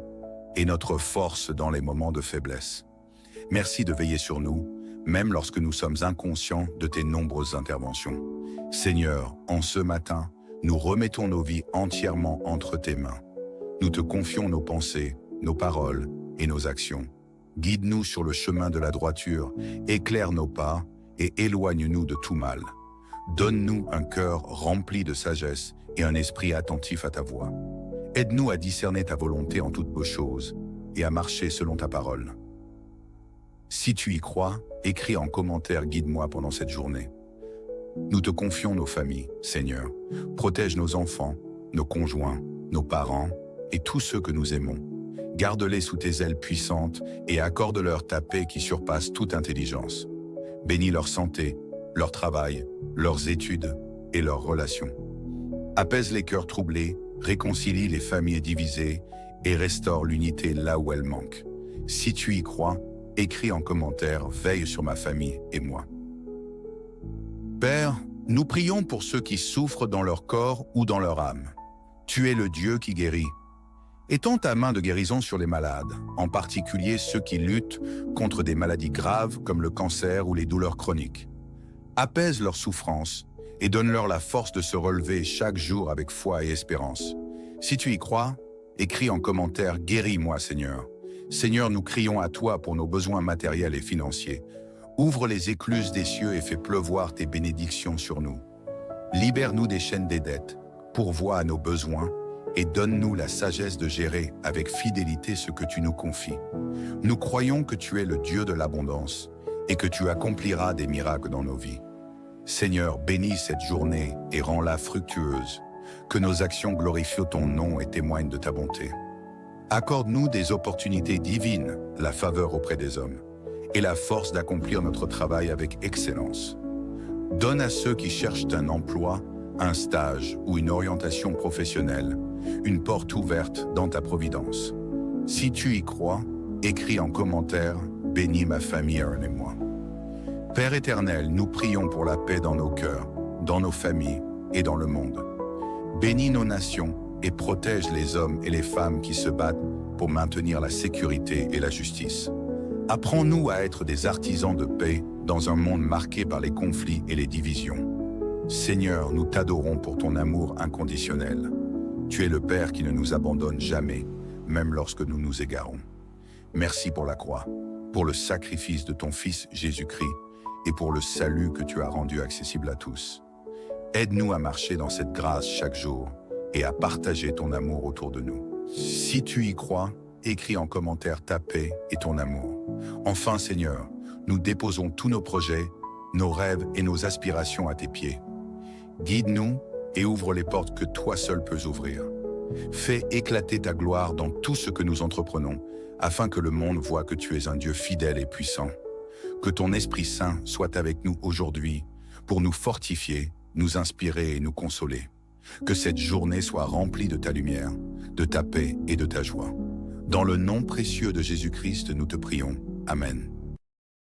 et notre force dans les moments de faiblesse. Merci de veiller sur nous, même lorsque nous sommes inconscients de tes nombreuses interventions. Seigneur, en ce matin, nous remettons nos vies entièrement entre tes mains. Nous te confions nos pensées, nos paroles et nos actions. Guide-nous sur le chemin de la droiture, éclaire nos pas et éloigne-nous de tout mal. Donne-nous un cœur rempli de sagesse et un esprit attentif à ta voix. Aide-nous à discerner ta volonté en toutes choses et à marcher selon ta parole. Si tu y crois, écris en commentaire « Guide-moi pendant cette journée ». Nous te confions nos familles, Seigneur. Protège nos enfants, nos conjoints, nos parents et tous ceux que nous aimons. Garde-les sous tes ailes puissantes et accorde-leur ta paix qui surpasse toute intelligence. Bénis leur santé, leur travail, leurs études et leurs relations. Apaise les cœurs troublés, réconcilie les familles divisées et restaure l'unité là où elle manque. Si tu y crois, écris en commentaire « Veille sur ma famille et moi ». Père, nous prions pour ceux qui souffrent dans leur corps ou dans leur âme. Tu es le Dieu qui guérit. Étends ta main de guérison sur les malades, en particulier ceux qui luttent contre des maladies graves comme le cancer ou les douleurs chroniques. Apaise leurs souffrances et donne-leur la force de se relever chaque jour avec foi et espérance. Si tu y crois, écris en commentaire « Guéris-moi, Seigneur ». Seigneur, nous crions à toi pour nos besoins matériels et financiers. Ouvre les écluses des cieux et fais pleuvoir tes bénédictions sur nous. Libère-nous des chaînes des dettes, pourvois à nos besoins et donne-nous la sagesse de gérer avec fidélité ce que tu nous confies. Nous croyons que tu es le Dieu de l'abondance et que tu accompliras des miracles dans nos vies. Seigneur, bénis cette journée et rends-la fructueuse, que nos actions glorifient ton nom et témoignent de ta bonté. Accorde-nous des opportunités divines, la faveur auprès des hommes, et la force d'accomplir notre travail avec excellence. Donne à ceux qui cherchent un emploi, un stage ou une orientation professionnelle, une porte ouverte dans ta providence. Si tu y crois, écris en commentaire « Bénis ma famille, Aaron et moi ». Père éternel, nous prions pour la paix dans nos cœurs, dans nos familles et dans le monde. Bénis nos nations et protège les hommes et les femmes qui se battent pour maintenir la sécurité et la justice. Apprends-nous à être des artisans de paix dans un monde marqué par les conflits et les divisions. Seigneur, nous t'adorons pour ton amour inconditionnel. Tu es le Père qui ne nous abandonne jamais, même lorsque nous nous égarons. Merci pour la croix, pour le sacrifice de ton Fils Jésus-Christ et pour le salut que tu as rendu accessible à tous. Aide-nous à marcher dans cette grâce chaque jour et à partager ton amour autour de nous. Si tu y crois, écris en commentaire ta paix et ton amour. Enfin, Seigneur, nous déposons tous nos projets, nos rêves et nos aspirations à tes pieds. Guide-nous et ouvre les portes que toi seul peux ouvrir. Fais éclater ta gloire dans tout ce que nous entreprenons, afin que le monde voie que tu es un Dieu fidèle et puissant. Que ton Esprit Saint soit avec nous aujourd'hui pour nous fortifier, nous inspirer et nous consoler. Que cette journée soit remplie de ta lumière, de ta paix et de ta joie. Dans le nom précieux de Jésus-Christ, nous te prions. Amen.